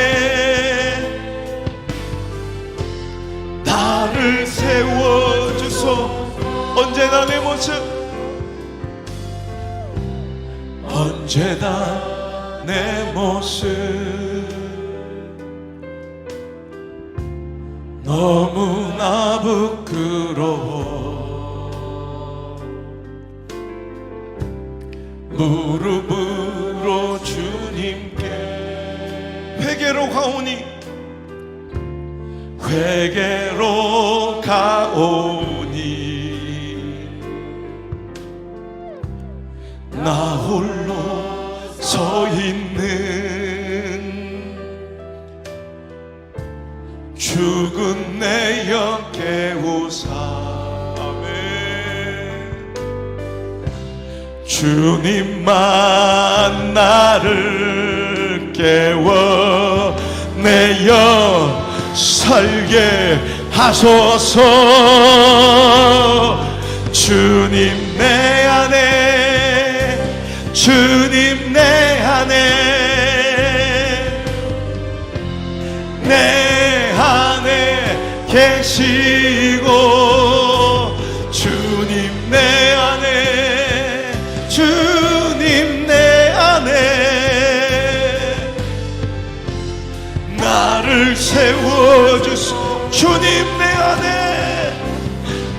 나를 세워주소. 언제나 내 모습 언제나 내 모습 너무나 부끄러워 무릎으로 주님께 회개로 가오니 회개로 가오니 나 홀로 서 있는 죽은 내 영 깨우사. 아멘. 주님만 나를 깨워 내 영 살게 하소서. 주님 내 안에, 주님 내 안에, 내 안에 계시고, 주님 내 안에, 주님 내 안에 나를 세워주소. 주님 내 안에,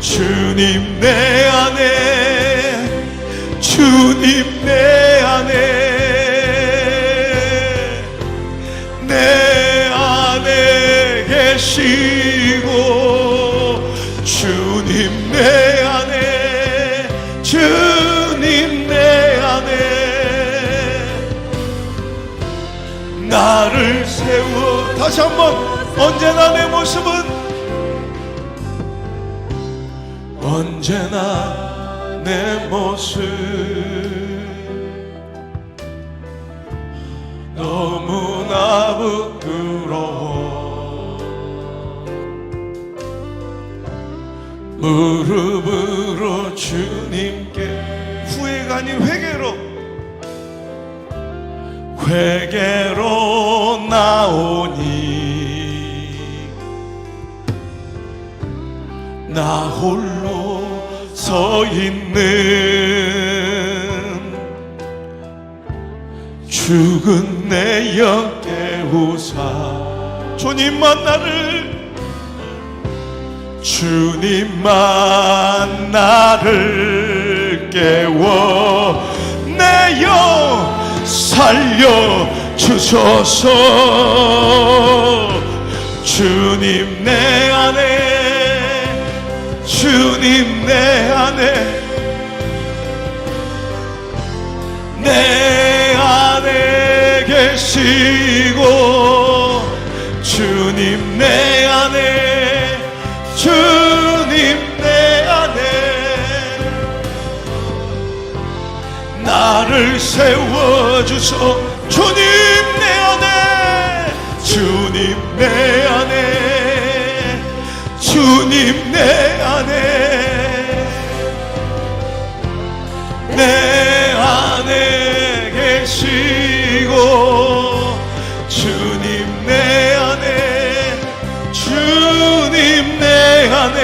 주님 내 안에, 주님 내 안에, 내 안에 계시고, 주님 내 안에, 주님 내 안에 나를 세워. 다시 한번. 언제나 내 모습은, 언제나 내 모습 너무나 부끄러워. 무릎으로 주님께, 후회가 아닌 회개로 나오니 나 홀로 서 있는 죽은 내 영 깨우사. 주님만 나를, 주님만 나를 깨워 내 영 살려 주소서. 주님 내 안에, 주님 내 안에, 내 안에 계시고, 주님 내 안에, 주님 내 안에 나를 세워주소. 주님 내 안에, 주님 내 안에, 주님 내 안에, 내 안에 계시고, 주님 내 안에, 주님 내 안에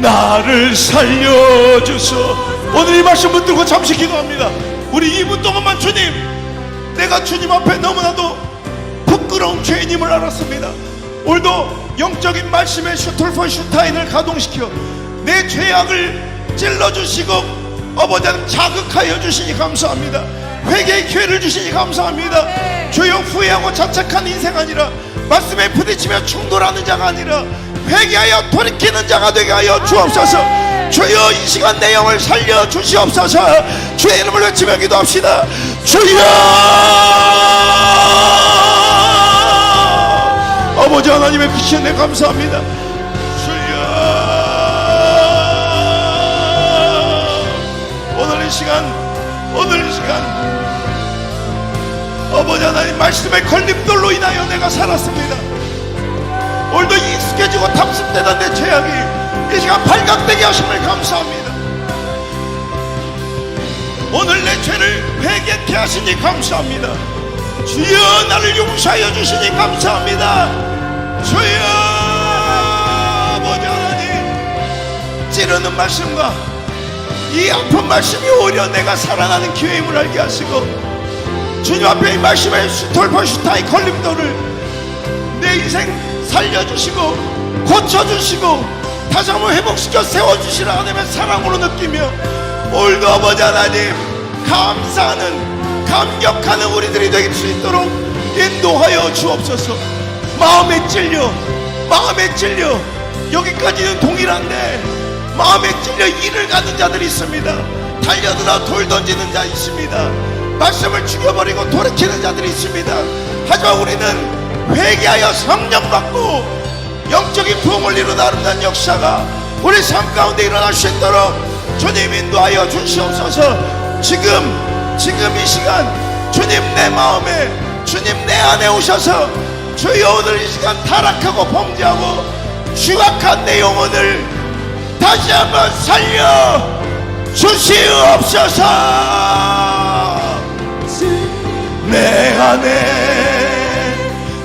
나를 살려주소. 오늘 이 말씀 붙들고 잠시 기도합니다. 우리 2분 동안만, 주님, 내가 주님 앞에 너무나도 부끄러운 죄인임을 알았습니다. 오늘도 영적인 말씀의 슈톨포 슈타인을 가동시켜 내 죄악을 찔러주시고 아버지 하나님 자극하여 주시니 감사합니다. 회개의 기회를 주시니 감사합니다. 주여, 후회하고 자책한 인생 아니라, 말씀에 부딪히며 충돌하는 자가 아니라 회개하여 돌이키는 자가 되게 하여 주옵소서. 주여, 이 시간 내 영을 살려 주시옵소서. 주의 이름을 외치며 기도합시다. 주여, 아버지 하나님의 크신 은혜 감사합니다. 주여, 오늘 이 시간 아버지 하나님 말씀의 걸림돌로 인하여 내가 살았습니다. 오늘도 익숙해지고 탑습되던 내 죄악이 이 시간 발각되게 하심을 감사합니다. 오늘 내 죄를 회개케 하시니 감사합니다. 주여, 나를 용서하여 주시니 감사합니다. 주여, 아버지 하나님, 찌르는 말씀과 이 아픈 말씀이 오히려 내가 살아나는 기회임을 알게 하시고, 주님 앞에 이 말씀의 슈톨포 슈타이 걸림돌을 내 인생 살려주시고 고쳐주시고 다시 한번 회복시켜 세워주시라 하나님의 사랑으로 느끼며, 오늘도 아버지 하나님 감사하는, 감격하는 우리들이 될 수 있도록 인도하여 주옵소서. 마음에 찔려 여기까지는 동일한데 마음에 찔려 일을 가는 자들이 있습니다. 달려들어 돌 던지는 자 있습니다. 말씀을 죽여버리고 돌이키는 자들이 있습니다. 하지만 우리는 회개하여 성령 받고 영적인 부흥을 이루는 아름다운 역사가 우리 삶 가운데 일어날 수 있도록 주님 인도하여 주시옵소서. 지금 이 시간 주님 내 마음에, 주님 내 안에 오셔서 주여 오늘 이 시간 타락하고 범죄하고 추악한 내 영혼을 다시 한번 살려 주시옵소서. 내 안에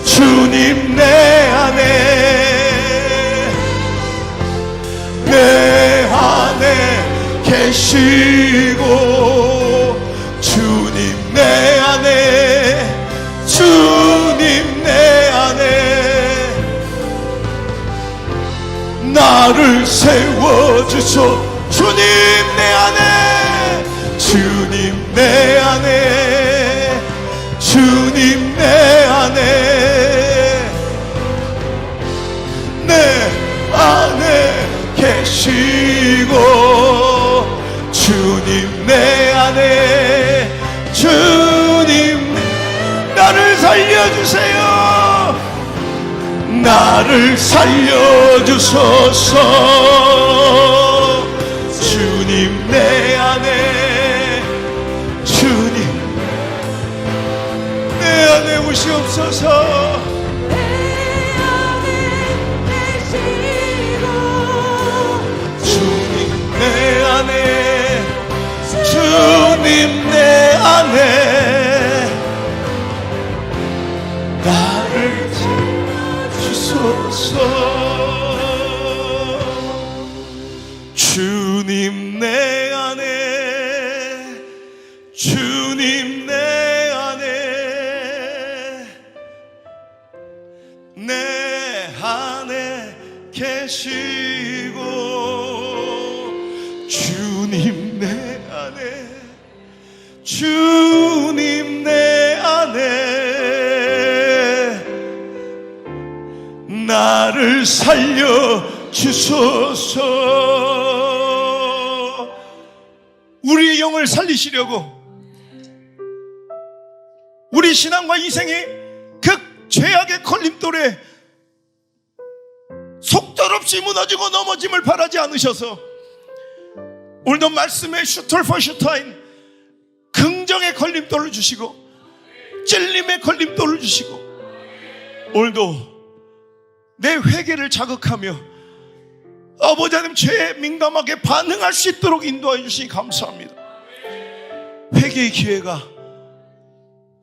주님, 내 안에 계시고 주님 내 안에, 주님 내 안에 나를 세워주소. 주님 내 안에, 주님 내 안에, 주님 내 안에, 내 안에 계시고 주님 내 안에, 주님 나를 살려주세요. 나를 살려주소서. 주님 내 안에, 주님 내 안에 오시옵소서. 내 안에, 주님 내 안에 나를 주소서. 주님 내 안에, 주님 내 안에, 내 안에 계시고 주님 내 안에, 주님 내 안에 나를 살려 주소서. 우리의 영을 살리시려고 우리 신앙과 인생의 그 죄악의 걸림돌에 속절없이 무너지고 넘어짐을 바라지 않으셔서 오늘도 말씀의 슈털퍼슈타인 긍정의 걸림돌을 주시고 찔림의 걸림돌을 주시고 오늘도 내 회개를 자극하며 아버지 하나님 죄에 민감하게 반응할 수 있도록 인도하여 주시니 감사합니다. 회개의 기회가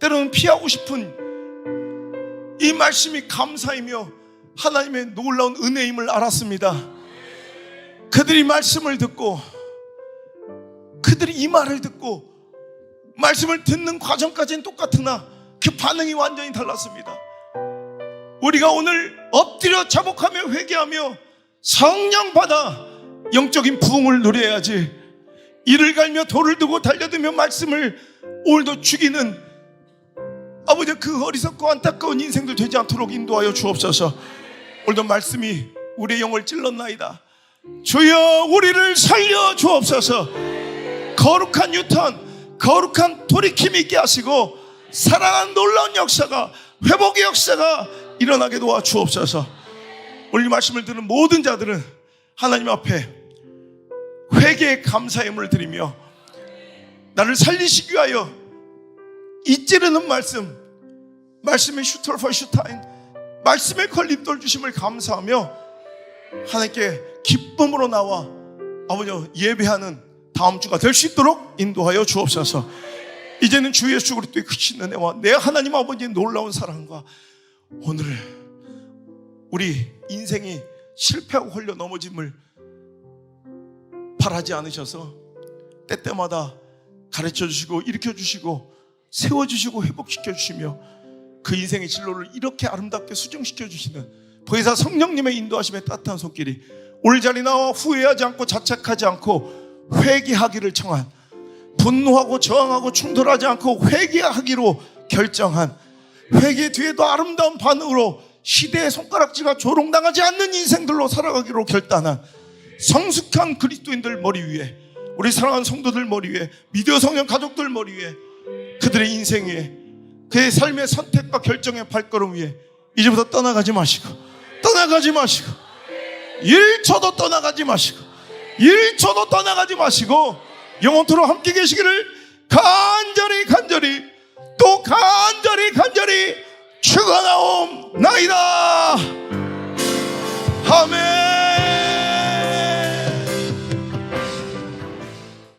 때로는 피하고 싶은 이 말씀이 감사이며 하나님의 놀라운 은혜임을 알았습니다. 그들이 말씀을 듣고 그들이 이 말을 듣고 말씀을 듣는 과정까지는 똑같으나 그 반응이 완전히 달랐습니다. 우리가 오늘 엎드려 자복하며 회개하며 성령 받아 영적인 부흥을 누려야지 이를 갈며 돌을 두고 달려들며 말씀을 오늘도 죽이는 아버지 그 어리석고 안타까운 인생도 되지 않도록 인도하여 주옵소서. 오늘도 말씀이 우리의 영을 찔렀나이다. 주여 우리를 살려 주옵소서. 거룩한 유턴, 거룩한 돌이킴이 있게 하시고 살아난 놀라운 역사가, 회복의 역사가 일어나게 도와 주옵소서. 오늘 이 말씀을 듣는 모든 자들은 하나님 앞에 회개의 감사의 예물을 드리며 나를 살리시기 위하여 이찌르는 말씀의 슈털퍼슈타인, 말씀의 걸림돌 주심을 감사하며 하나님께 기쁨으로 나와 아버지 예배하는 다음 주가 될 수 있도록 인도하여 주옵소서. 이제는 주 예수 그리스도의 크신 은혜와 내 하나님 아버지의 놀라운 사랑과 오늘 우리 인생이 실패하고 홀려 넘어짐을 바라지 않으셔서 때때마다 가르쳐 주시고 일으켜 주시고 세워 주시고 회복시켜 주시며 그 인생의 진로를 이렇게 아름답게 수정시켜 주시는 보혜사 성령님의 인도하심에 따뜻한 손길이 오늘 자리 나와 후회하지 않고 자책하지 않고 회개하기를 청한, 분노하고 저항하고 충돌하지 않고 회개하기로 결정한, 회개 뒤에도 아름다운 반응으로 시대의 손가락질과 조롱당하지 않는 인생들로 살아가기로 결단한 성숙한 그리스도인들 머리 위에, 우리 사랑하는 성도들 머리 위에, 믿어 성령 가족들 머리 위에 그들의 인생 위에, 그의 삶의 선택과 결정의 발걸음 위에 이제부터 떠나가지 마시고, 1초도 떠나가지 마시고, 1초도 떠나가지 마시고 영원토록 함께 계시기를 간절히 또 간절히 축원하옵나이다.